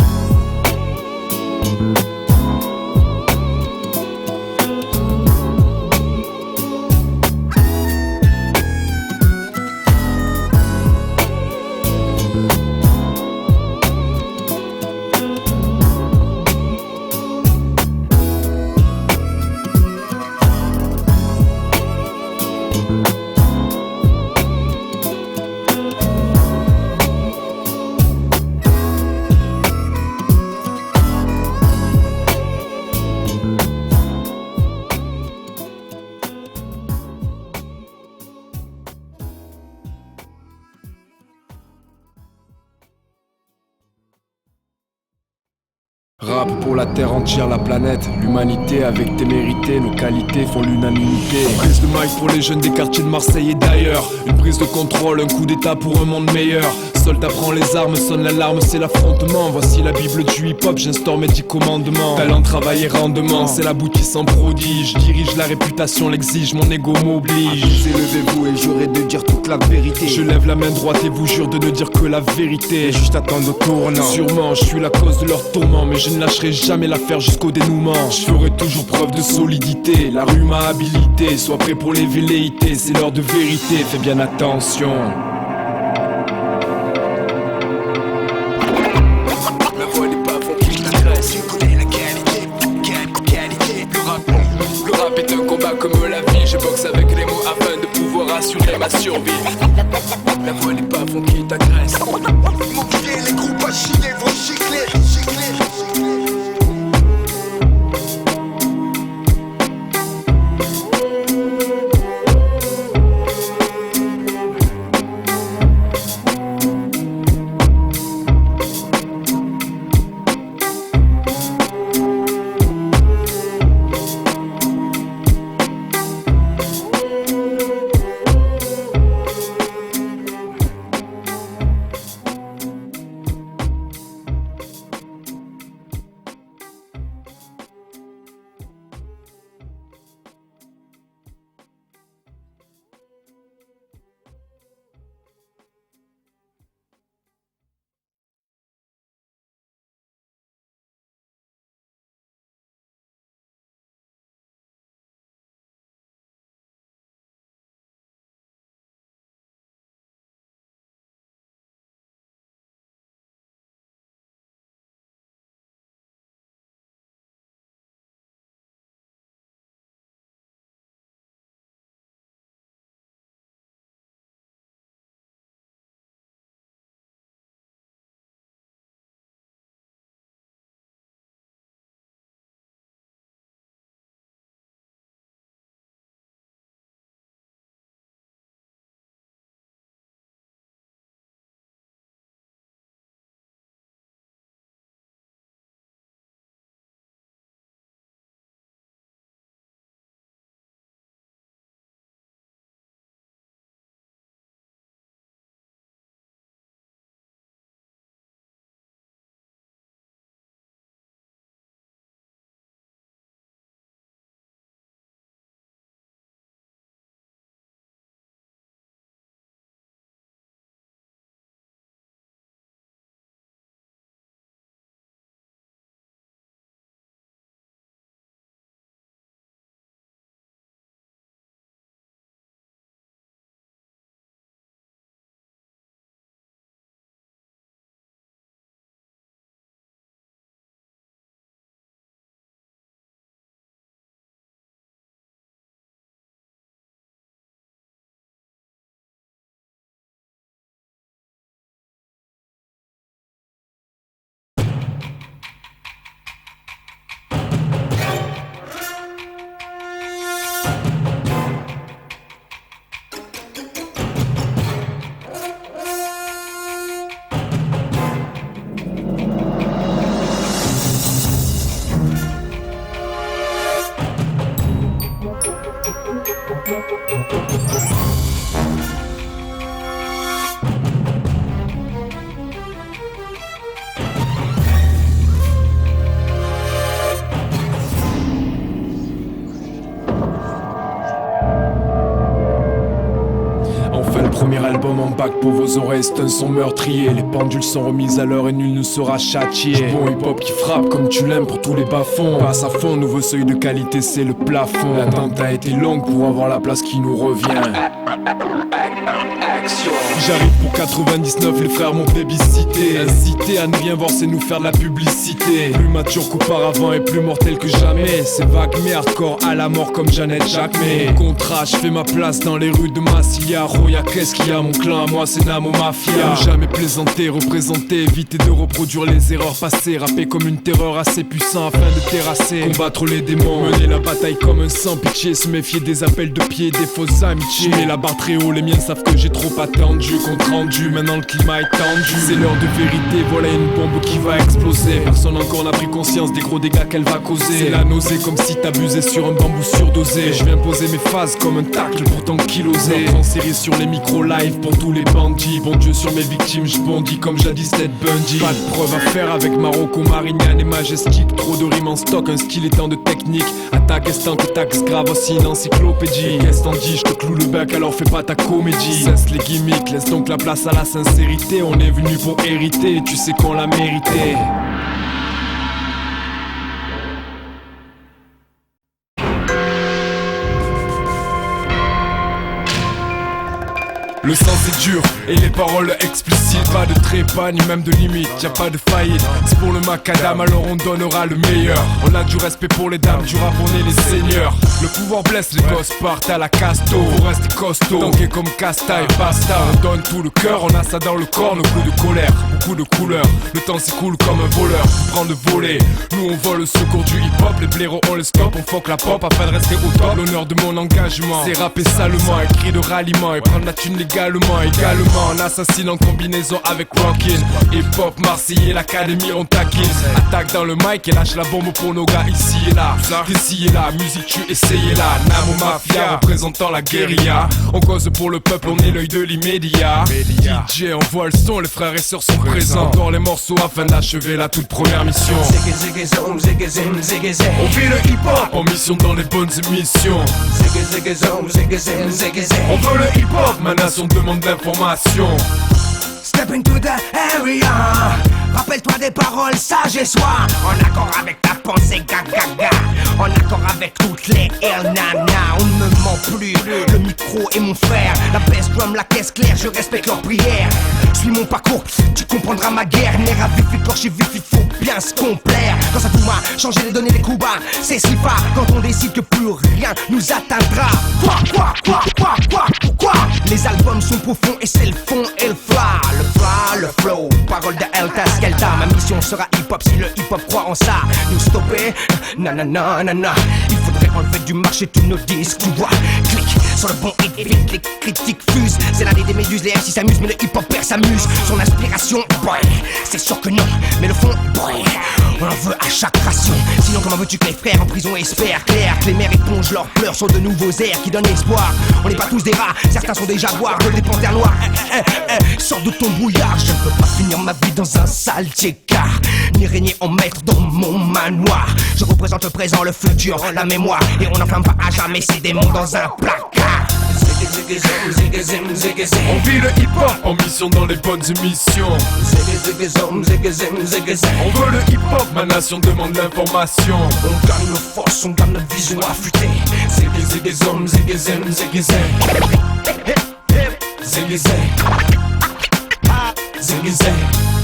Rap pour la terre entière, la planète, l'humanité avec témérité, nos qualités font l'unanimité. Une prise de mic pour les jeunes des quartiers de Marseille et d'ailleurs. Une prise de contrôle, un coup d'état pour un monde meilleur. Soldat prend les armes, sonne l'alarme, c'est l'affrontement. Voici la bible du hip-hop, j'instaure mes 10 commandements. Talent, travail et rendement, c'est la boutique sans prodige. Dirige la réputation, l'exige, mon ego m'oblige. Élevez-vous et j'aurai de dire toute la vérité. Je lève la main droite et vous jure de ne dire que la vérité. Juste attendre au tournant. Sûrement, je suis la cause de leur tourment, mais je ne lâcherai jamais l'affaire jusqu'au dénouement. Je ferai toujours preuve de solidité, la rue m'a habilité. Sois prêt pour les velléités, c'est l'heure de vérité, fais bien attention. Le rap est un combat comme la vie, je boxe avec les mots afin de pouvoir assurer ma survie. La voix n'est pas fond qui t'agresse. Moquer les groupes à chier vont gicler. Premier album en bac pour vos oreilles, c'est un son meurtrier. Les pendules sont remises à l'heure et nul ne sera châtié. Du bon hip-hop qui frappe comme tu l'aimes pour tous les bas-fonds. Passe à fond, nouveau seuil de qualité, c'est le plafond. L'attente a été longue pour avoir la place qui nous revient. J'arrive pour 99, les frères m'ont plébiscité. Incité à ne rien voir, c'est nous faire de la publicité. Plus mature qu'auparavant et plus mortel que jamais. C'est vague mais hardcore à la mort comme Jeannette Jacquemet. Contrat, je fais ma place dans les rues de Massilia. Roya, qu'est-ce qu'il y a, mon clan à moi c'est Namo Mafia. Jamais plaisanter, représenter, éviter de reproduire les erreurs passées. Rapper comme une terreur assez puissant afin de terrasser. Combattre les démons, mener la bataille comme un sans pitié. Se méfier des appels de pied, des fausses amitiés. Je mets la barre très haut, les miens savent que j'ai trop attendu. Compte rendu, maintenant le climat est tendu. C'est l'heure de vérité, voilà une bombe qui va exploser. Personne encore n'a pris conscience des gros dégâts qu'elle va causer. C'est la nausée comme si t'abusais sur un bambou surdosé. Je viens poser mes phases comme un tacle pourtant kilosé. En série sur les micros live pour tous les bandits. Bon Dieu sur mes victimes, je bondis comme jadis Ted Bundy. Pas de preuve à faire avec Marocco, Marignane et Majestic. Trop de rimes en stock, un style étant de technique. Attaque estant que taxe grave aussi une encyclopédie. Qu'est-ce t'en dis, je te cloue le bec alors fais pas ta comédie. Cesse les gimmicks, laisse donc la place à la sincérité. On est venu pour hériter, tu sais qu'on l'a mérité. Le sens est dur et les paroles explicites. Pas de trépas ni même de limite, y'a pas de faillite. C'est pour le macadam alors on donnera le meilleur. On a du respect pour les dames, du rap on est les seigneurs. Le pouvoir blesse, les gosses partent à la casto. Faut rester costaud, tanké comme Casta et basta. On donne tout le cœur, on a ça dans le corps. Nos coups de colère, beaucoup de couleurs. Le temps s'écoule comme un voleur, prend le volet. Nous on vole le secours du hip-hop. Les blaireaux on les stoppe, on fuck la pop afin de rester au top. L'honneur de mon engagement, c'est rapper salement, un cri de ralliement et prendre la thune légalement, en assassin en combinaison avec Rockin'. Hip-hop marseillais, l'académie on taquine. Attaque dans le mic et lâche la bombe pour nos gars ici et là. Ici et là, musique tu essayez là. Namo Mafia, représentant la guérilla. On cause pour le peuple, on est l'œil de l'immédiat. DJ envoie le son, les frères et sœurs sont présents. Encore les morceaux afin d'achever la toute première mission. On fait le hip-hop en mission dans les bonnes émissions. On veut le hip-hop, ma nation demande d'information. Step into the area. Rappelle-toi des paroles sages et sois en accord avec ta pensée gaga. En accord avec toutes les nana. On ne me ment plus, le micro est mon frère. La bass drum, la caisse claire, je respecte leurs prières. Suis mon parcours, tu comprendras ma guerre. Nerf à vif, écorché vif, il faut bien se complaire. Quand ça tout m'a changé les données des coups bas, c'est si pas quand on décide que plus rien nous atteindra. Pourquoi les albums sont profonds et c'est le fond et le fla. Le flow, parole de Elta Skelta. Ma mission sera hip-hop si le hip-hop croit en ça. Nous stopper, nanana. Il faudrait enlever du marché tous nos disques, tu vois. Clique sur le bon hit, vite les critiques fusent. C'est l'année des méduses, les MC s'amusent, mais le hip-hop perd s'amuse. Son inspiration, boy, c'est sûr que non. Mais le fond, boy, on en veut à chaque ration. Sinon comment veux-tu que les frères en prison espèrent clair que les mères épongent leurs pleurs sur de nouveaux airs qui donnent espoir. On n'est pas tous des rats, certains sont des jaguars, veulent des panthères noires. Sors de ton brouillard, je ne veux pas finir ma vie dans un sale car ni régner en maître dans mon manoir. Je représente le présent, le futur, la mémoire. Et on n'enferme pas à jamais ces démons dans un placard. On vit le hip-hop en mission dans les bonnes émissions. On veut le hip-hop, ma nation demande l'information. On gagne nos forces, on gagne notre vision affûtée.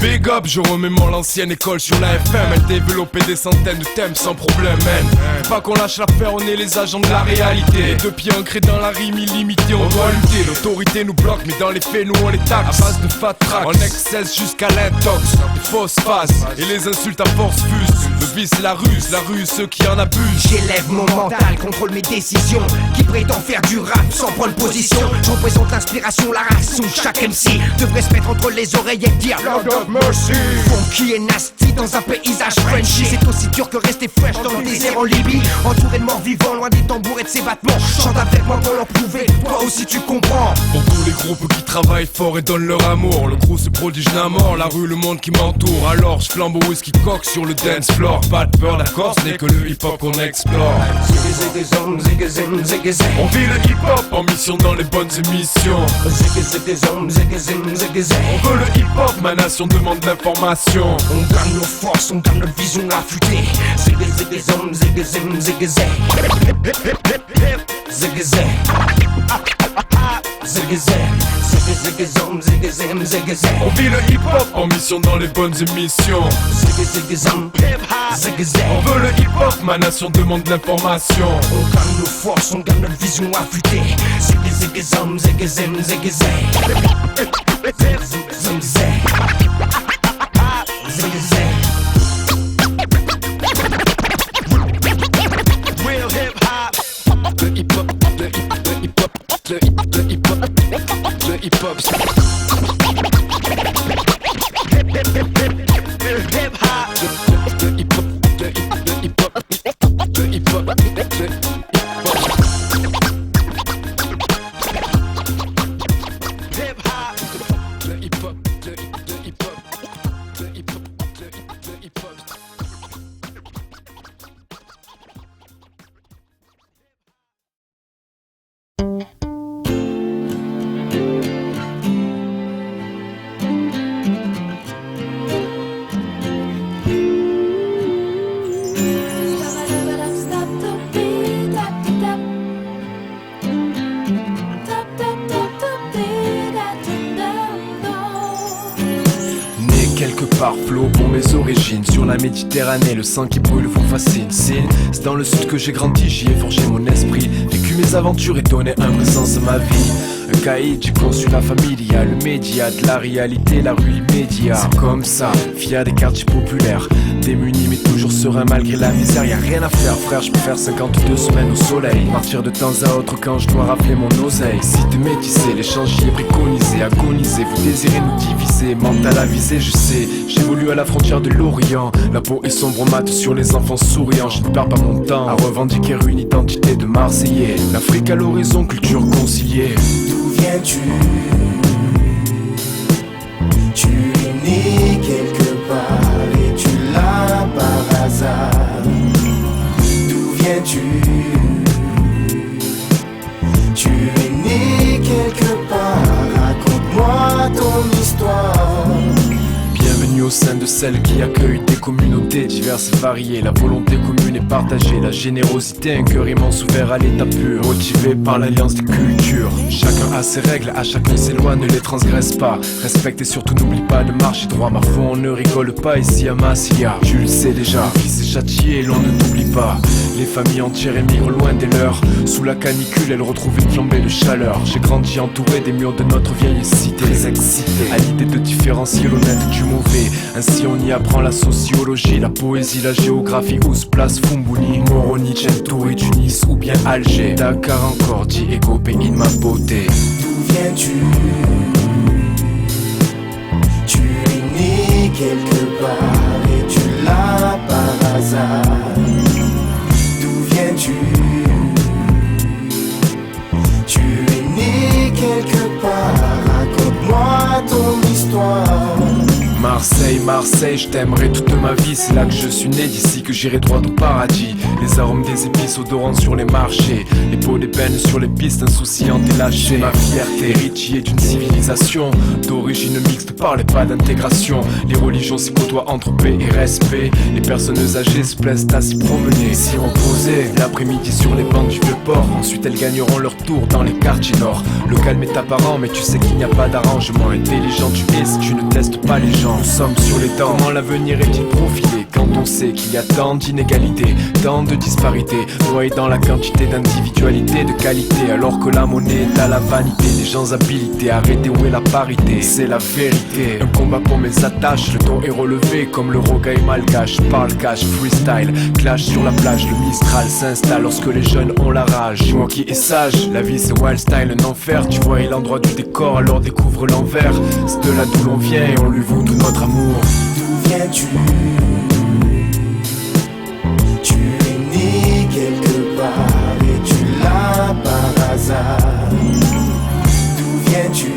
Big up, je remémore l'ancienne école sur la FM. Elle développait des centaines de thèmes sans problème, man. Pas qu'on lâche l'affaire, on est les agents de la réalité. Deux pieds ancrés dans la rime illimitée, on doit lutter. L'autorité nous bloque, mais dans les faits, nous on les taxe. À base de fat tracks, on excesse jusqu'à l'intox. Les fausses faces et les insultes à force fusent. Le vice et la ruse, ceux qui en abusent. J'élève mon mental, contrôle mes décisions. Qui prétend faire du rap sans prendre position. Je représente l'inspiration, la race où chaque MC devrait se mettre entre les oreilles et dire Lord of Mercy. Funky et nasty dans un paysage Frenchy. C'est aussi dur que rester fresh dans le désert en Libye. Entouré de morts vivants, loin des tambours et de ses battements. Chante avec moi pour leur prouver, toi aussi tu comprends. Pour tous les groupes qui travaillent fort et donnent leur amour. Le crew se prodige la mort, la rue, le monde qui m'entoure. Alors je flambe au whisky coq sur le dance floor. Pas de peur, d'accord, ce n'est que le hip-hop qu'on explore. On vit le hip-hop en mission dans les bonnes émissions. On veut le hip-hop, ma nation demande l'information. On gagne nos forces, on gagne notre vision affûtée. On vit le hip-hop en mission dans les bonnes émissions. On veut le hip-hop, ma nation demande l'information. On gagne nos forces, on gagne notre vision affûtée. Real hip-hop. Le hip-hop, le hip-hop, le hip-hop, le hip-hop, le hip-hop, le hip-hop. Flow pour mes origines, sur la Méditerranée, le sang qui brûle vous fascine. C'est dans le sud que j'ai grandi, j'y ai forgé mon esprit, vécu mes aventures et donné un vrai sens à ma vie. Un caïd, j'ai conçu la familia, le média de la réalité, la rue immédiate. C'est comme ça, fier des quartiers populaires, démunis mais toujours serein malgré la misère. Y'a rien à faire frère, je peux faire 52 semaines au soleil, partir de temps à autre quand je dois rafler mon oseille. Si t'es métissé, l'échange y est préconisé, agonisé, vous désirez nous diviser, mental à viser, je sais. J'évolue à la frontière de l'Orient, la peau est sombre mate sur les enfants souriants. Je ne perds pas mon temps à revendiquer une identité de Marseillais. L'Afrique à l'horizon, culture conciliée. D'où viens-tu? Tu es né quelque part et tu l'as par hasard. D'où viens-tu? Tu es né quelque part, raconte-moi ton histoire. Bienvenue au sein de celle qui accueille des communautés diverses et variées. La volonté commune est partagée, la générosité, un cœur immense ouvert à l'état pur, motivé par l'alliance des cultures. Chacun a ses règles, à chacun ses lois, ne les transgresse pas. Respecte et surtout n'oublie pas de marcher droit. Ma foi, on ne rigole pas ici à Massilia. Tu le sais déjà, fils est châtié, l'on ne t'oublie pas. Les familles entières émigrent loin des leurs. Sous la canicule, elles retrouvent une flambée de chaleur. J'ai grandi entouré des murs de notre vieille cité, très excité à l'idée de différencier l'honnête du mauvais. Ainsi on y apprend la sociologie, la poésie, la géographie. Où se place Fumbouni, Moroni, Tchento et Tunis ou bien Alger. Dakar encore, Diego, pays de ma beauté. D'où viens-tu? Tu es né quelque part et tu l'as par hasard. D'où viens-tu? Tu es né quelque part, raconte-moi ton histoire. Marseille, Marseille, je t'aimerai toute ma vie. C'est là que je suis né, d'ici que j'irai droit au paradis. Les arômes des épices odorants sur les marchés, les peaux d'ébène sur les pistes, insouciantes et lâchées. Ma fierté, héritier d'une civilisation d'origine mixte, parlez pas d'intégration. Les religions s'y côtoient entre paix et respect. Les personnes âgées se plaisent à s'y promener, s'y reposer l'après-midi sur les bancs du Vieux-Port. Ensuite elles gagneront leur tour dans les quartiers nord. Le calme est apparent mais tu sais qu'il n'y a pas d'arrangement. Intelligent tu es si tu ne testes pas les gens. Nous sommes sur les dents, comment l'avenir est-il profilé quand on sait qu'il y a tant d'inégalités, tant de disparités, noyées dans la quantité d'individualité, de qualité, alors que la monnaie est à la vanité des gens habilités. Arrêtez, où est la parité? C'est la vérité. Un combat pour mes attaches, le ton est relevé comme le rogaille malgache. Parle cash, freestyle, clash sur la plage, le Mistral s'installe lorsque les jeunes ont la rage. Dis-moi qui est sage, la vie c'est wild style, un enfer. Tu vois l'endroit du décor, alors découvre l'envers. C'est de là d'où l'on vient et on lui voue tout notre amour. D'où viens-tu? Tu es né quelque part et tu l'as par hasard. D'où viens-tu?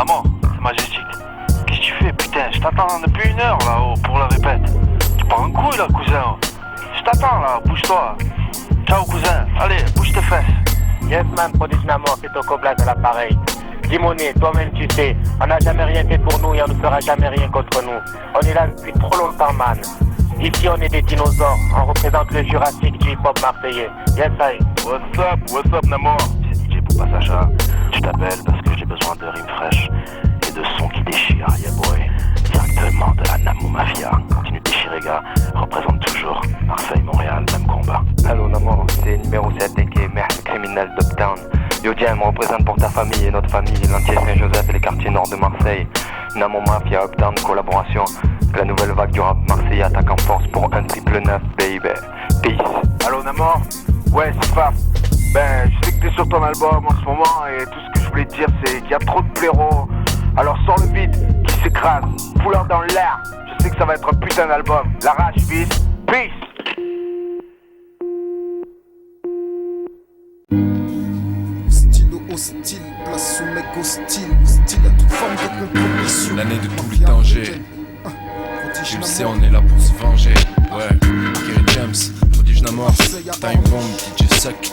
Maman, c'est Majestic. Qu'est-ce que tu fais, putain? Je t'attends depuis 1 heure là-haut pour la répète. Tu pars en couille là, cousin. Je t'attends là, bouge-toi. Ciao cousin, allez, bouge tes fesses. Yes man, Prodige Namor, c'est Toko Blaze à l'appareil. Dimoné, toi-même tu sais, on n'a jamais rien fait pour nous et on ne fera jamais rien contre nous. On est là depuis trop longtemps man. Ici on est des dinosaures, on représente le Jurassique du hip-hop marseillais. Yes I. What's up Namor? C'est DJ Poupa Sacha. Je t'appelle parce que j'ai besoin de rimes fraîches et de sons qui déchirent, yeah boy. Directement de la Namo Mafia. Continue de déchirer gars, représente toujours Marseille, Montréal, même combat. Allô Namor, c'est numéro 7 et merde criminel d'Uptown. Yo Jam, on représente pour ta famille et notre famille, l'entier Saint-Joseph et les quartiers nord de Marseille. Namo Mafia, Uptown, collaboration. La nouvelle vague du rap marseillais attaque en force pour 1-9-9, baby. Peace. Allô Namor? Ouais, c'est Faf. Ben, je sais que t'es sur ton album en ce moment et tout ce que je voulais te dire c'est qu'il y a trop de blaireaux. Alors sors le beat qui s'écrase, fouleur dans l'air. Je sais que ça va être un putain d'album. La rage vite, peace. Stylo hostile, place au mec hostile. Hostile à toute forme de compromission. L'année de tous les dangers. Tu le sais, on est là pour se venger. Ouais, Kerry James, Prodige Namor, Time Bomb, DJ Suck.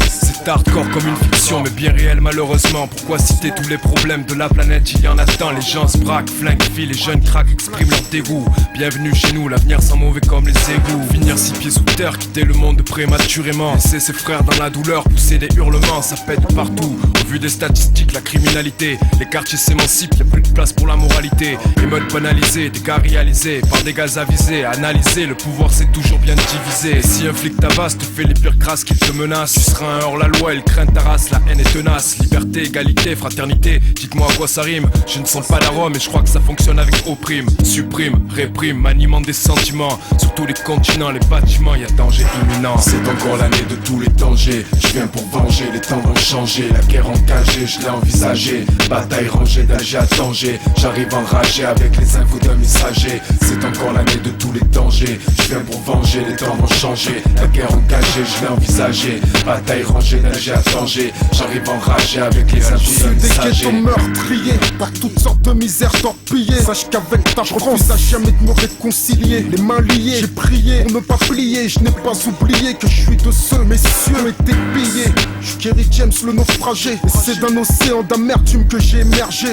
C'est hardcore comme une fiction mais bien réel malheureusement. Pourquoi citer tous les problèmes de la planète? Il y en a tant, les gens se braquent, flinguent, filent, les jeunes craquent, expriment leur dégoût. Bienvenue chez nous, l'avenir sent mauvais comme les égouts. Finir 6 pieds sous terre, quitter le monde prématurément. Laisser ses frères dans la douleur, pousser des hurlements. Ça pète partout, au vu des statistiques, la criminalité. Les quartiers s'émancipent, y'a plus de place pour la moralité. Émeutes banalisées, dégâts réalisés par des gaz avisés. Analyser, le pouvoir c'est toujours bien divisé. Et si un flic tabasse te fait les pires crasses qu'il te menace, tu seras un hors-la-loi, il craint ta race, la haine est tenace. Liberté, égalité, fraternité, dites-moi à quoi ça rime. Je ne sens pas d'arôme et je crois que ça fonctionne avec opprime. Supprime, réprime, maniement des sentiments. Sur tous les continents, les bâtiments, y'a danger imminent. C'est encore l'année de tous les dangers. Je viens pour venger, les temps vont changer. La guerre engagée, je l'ai envisagée. Bataille rangée d'Alger à Tanger. J'arrive enragé avec les infos d'un messager. C'est encore l'année de tous les dangers. Je viens pour venger, les temps vont changer. La guerre engagée, je l'ai envisagée. Bataille rangée d'Alger à Tanger. J'arrive enragé avec les infos d'un messager. Des ghettos meurtriers, par toutes sortes de misères torpillées. Sache qu'avec ta France, à jamais de me réconcilier. Les mains liées, j'ai prié pour ne pas plier. Je n'ai pas oublié que je suis de ceux, messieurs, été pillés. Je suis Kerry James, le naufragé. Et c'est d'un océan d'amertume que j'ai émergé.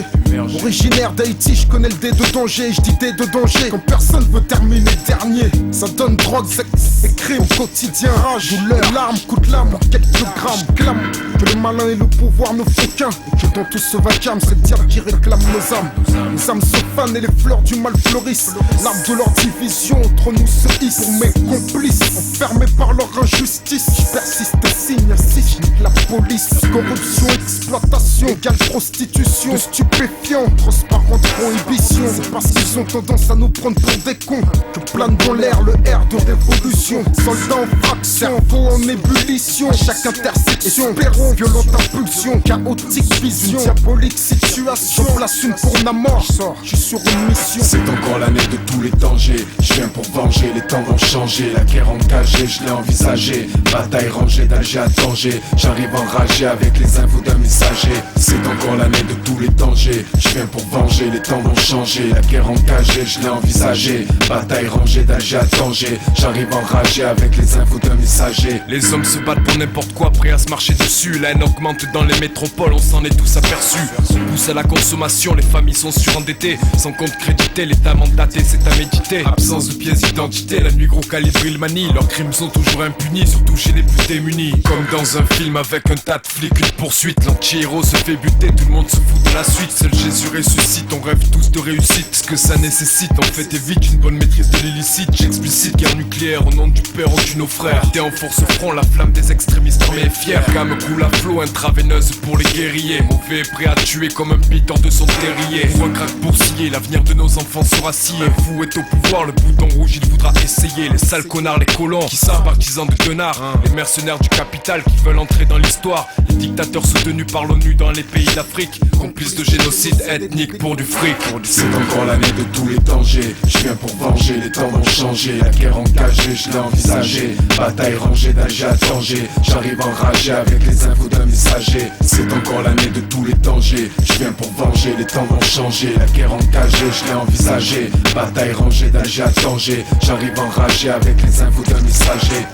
Originaire d'Haïti, je connais le dé de danger. Je dis dé de danger quand personne veut terminer dernier. Ça donne drogue, sexe et crime au quotidien. Rage, douleur, larmes, coups de lame pour quelques grammes. Clame que le malin et le pouvoir ne font qu'un. Et que dans tout ce vacarme, c'est le diable qui réclame nos âmes. Les âmes se fanent et les fleurs du mal fleurissent. L'arme de leur division entre nous se hisse. Pour mes complices, enfermés par leur injustice, je persiste et signe ainsi, je nique la police. Corruption, exploitation, égale prostitution. De stupéfiants, transparente prohibition. C'est parce qu'ils ont tendance à nous prendre pour des cons que plane dans l'air le air de révolution. Soldats en fraction, cerveau en ébullition. À chaque intersection, perron, violente impulsion, chaotique vision, diabolique situation. J'en place une pour Namor, je suis sur une mission. C'est encore l'année de tous les dangers. Je viens pour venger, les temps vont changer. La guerre engagée, je l'ai envisagée. Bataille rangée d'Alger à Tanger. J'arrive enragé avec les infos d'un messager. C'est encore l'année de tous les dangers. Je viens pour venger, les temps vont changer. La guerre engagée, je l'ai envisagée. Bataille rangée d'Alger à Tanger. J'arrive enragé avec les infos d'un messager. Les hommes se battent pour n'importe quoi, prêts à se marcher dessus. La haine augmente dans les métropoles, on s'en est tous aperçus. On pousse à la consommation, les familles sont surendettées. Sans compte crédité, l'état mandaté, c'est à méditer. Absence de pièces d'identité, la nuit gros calibre il manie. Leurs crimes sont toujours impunis, surtout chez les plus démunis. Comme dans un film avec un tas de flics, une poursuite. L'anti-héros se fait buter, tout le monde se fout de la suite. Seul Jésus ressuscite, on rêve tous de réussite. Ce que ça nécessite, en fait évite une bonne maîtrise de l'illicite. J'explicite guerre nucléaire, au nom du père on tue nos frères. T'es en force au front, la flamme des extrémistes armés et fiers. Gamme coule la flow intraveineuse pour les guerriers. Mauvais, prêt à tuer comme un piteur de son terrier. Voix craque boursier, l'avenir de nos enfants sera scié. Un fou est au pouvoir, le bouton rouge il voudra essayer. Les sales connards, les colons qui sont partisans de Denard. Les mercenaires du capital qui veulent entrer dans l'histoire. Les dictateurs soutenus par l'ONU dans les pays d'Afrique. Complices de génocide ethnique pour du fric. C'est encore l'année de tous les dangers. Je viens pour venger, les temps vont changer. La guerre engagée, je l'ai envisagée. Bataille rangée d'Alger à Tanger. J'arrive enragé avec les infos d'un messager. C'est encore l'année de tous les dangers. Je viens pour venger, les temps vont changer. La guerre engagée, je l'ai envisagée. Bataille rangée d'Alger à Tanger. J'arrive enragé avec les infos d'un messager.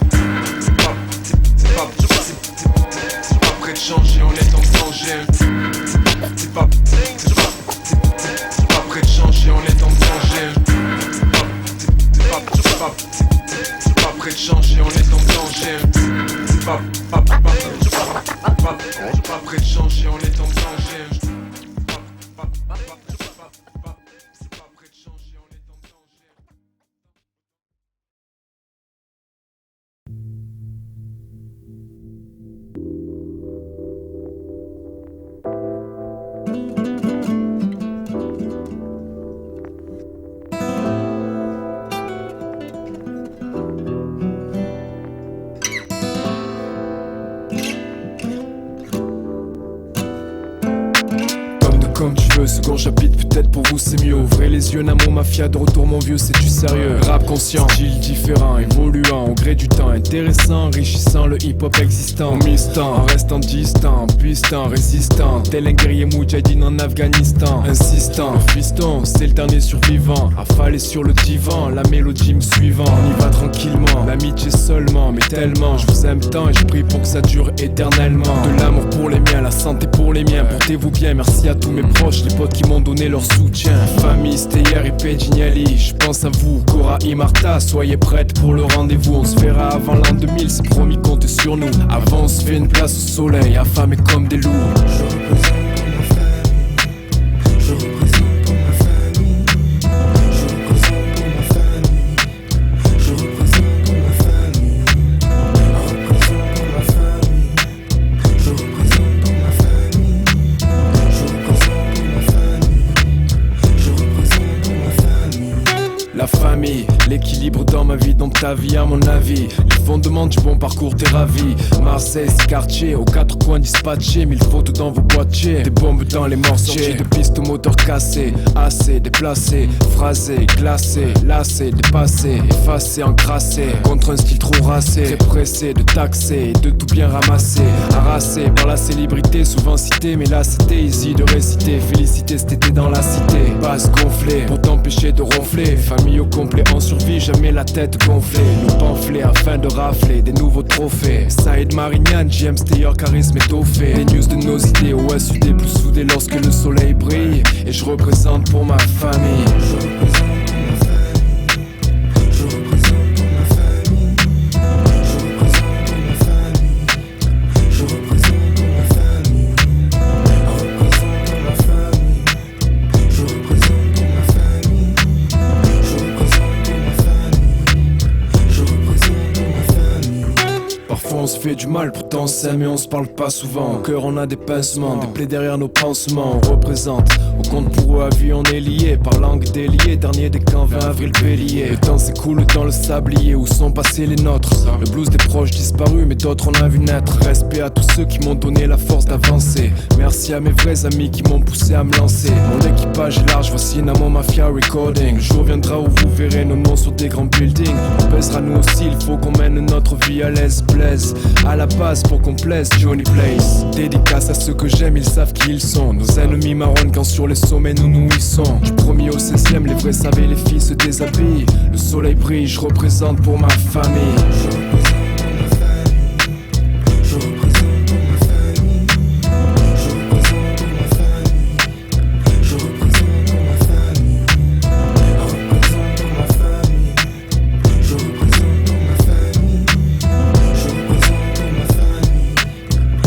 C'est pas prêt de changer, on est en danger. C'est pas prêt de changer, on est en danger. C'est pas prêt de changer, on est en danger. C'est pas prêt de changer, on est en danger. Comme tu veux, second chapitre, peut-être pour vous c'est mieux. Ouvrez les yeux, Namo Mafia, de retour mon vieux, c'est du sérieux. Rap conscient, style différent, évoluant au gré du temps. Intéressant, enrichissant le hip-hop existant. Mistant, en restant distant, puissant, résistant. Tel un guerrier moudjahidine en Afghanistan. Insistant, fiston, c'est le dernier survivant. Affalé sur le divan, la mélodie me suivant. On y va tranquillement, l'amitié seulement, mais tellement. Je vous aime tant et je prie pour que ça dure éternellement. De l'amour pour les miens, la santé pour les miens. Portez-vous bien, merci à tous mes proches, les potes qui m'ont donné leur soutien. Famille, c'était hier et Pedjignali. Je pense à vous, Cora et Martha. Soyez prêtes pour le rendez-vous. On se verra avant l'an 2000, c'est promis, comptez sur nous. Avant, on se fait une place au soleil, affamés comme des loups. Je représente pour ma famille. Je représente pour ma famille. Je représente pour ma famille. Je représente pour ma famille. Je représente pour ma famille. Je représente pour ma famille. Je représente pour ma famille. La famille, l'équilibre dans ma vie, dans ta vie à mon avis. Les fondements du bon parcours, t'es ravi. Marseille, c'est quartier, aux quatre coins dispatchés. 1000 photos dans vos boîtiers, des bombes dans les mortiers. De pistes au moteur cassé, assez déplacé. Phrasé, glacé, lassé, dépassé. Effacé, encrassé, contre un style trop racé. Très pressé de taxer et de tout bien ramasser. Harassé par la célébrité, souvent cité. Mais là c'était easy de réciter. Félicité cet été dans la cité. Base gonflée, pour t'empêcher de ronfler. Famille au complet en survie, jamais la tête gonflée. Nos pamphlets afin de rafler des nouveaux trophées. Saïd Marignane, JM Steyer, charisme étoffé. Les news de nos idées, au SUD plus soudé lorsque le soleil brille. Et je représente pour ma famille. Je représente pour ma famille. Je représente pour ma famille. Je représente pour ma famille. Je représente pour ma famille. Je représente pour ma famille. Je représente pour ma famille. Je représente pour ma famille. Je représente pour ma famille. Parfois on se fait du mal, pourtant on s'aime et on se parle pas souvent. Au cœur on a des pincements, des plaies derrière nos pansements. On représente, au compte pour eux à vie on est liés. Par langue déliée, dernier des camps 20 avril bélier. Le temps s'écoule dans le sablier, où sont passés les nôtres. Le blues des proches disparus, mais d'autres on a vu naître. Respect à tous ceux qui m'ont donné la force d'avancer. Merci à mes vrais amis qui m'ont poussé à me lancer. Mon équipage est large, voici Namo Mafia Recording. Le jour viendra où vous verrez nos noms sur des grands buildings. On pèsera nous aussi, il faut qu'on mène notre vie à l'aise, blaise. À la base pour qu'on plaise, Johnny Place. Dédicace à ceux que j'aime, ils savent qui ils sont. Nos ennemis marronnent quand sur les sommets nous nous y sont. Du 1er au 16e, les vrais savent, les filles se déshabillent. Le soleil brille, je représente pour ma famille. Je représente pour ma famille. Je représente pour ma famille. Je représente pour ma famille. Je représente pour ma famille. Je représente pour ma famille. Je représente pour ma famille.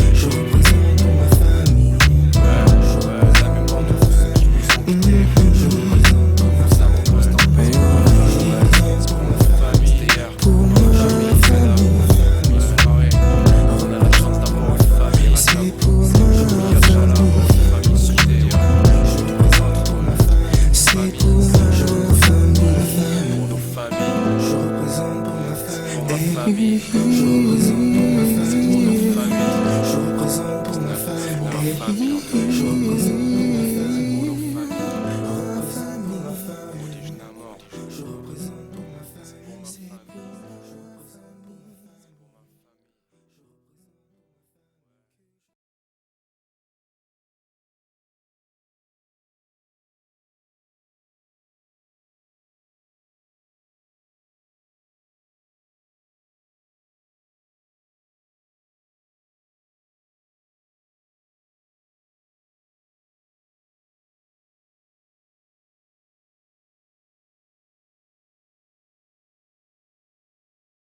Je représente pour ma famille. Je représente pour ma famille. La mémoire de tous ceux qui nous sont quittés. Je représente pour ma famille. Je représente pour ma famille. Pour ma famille. baby.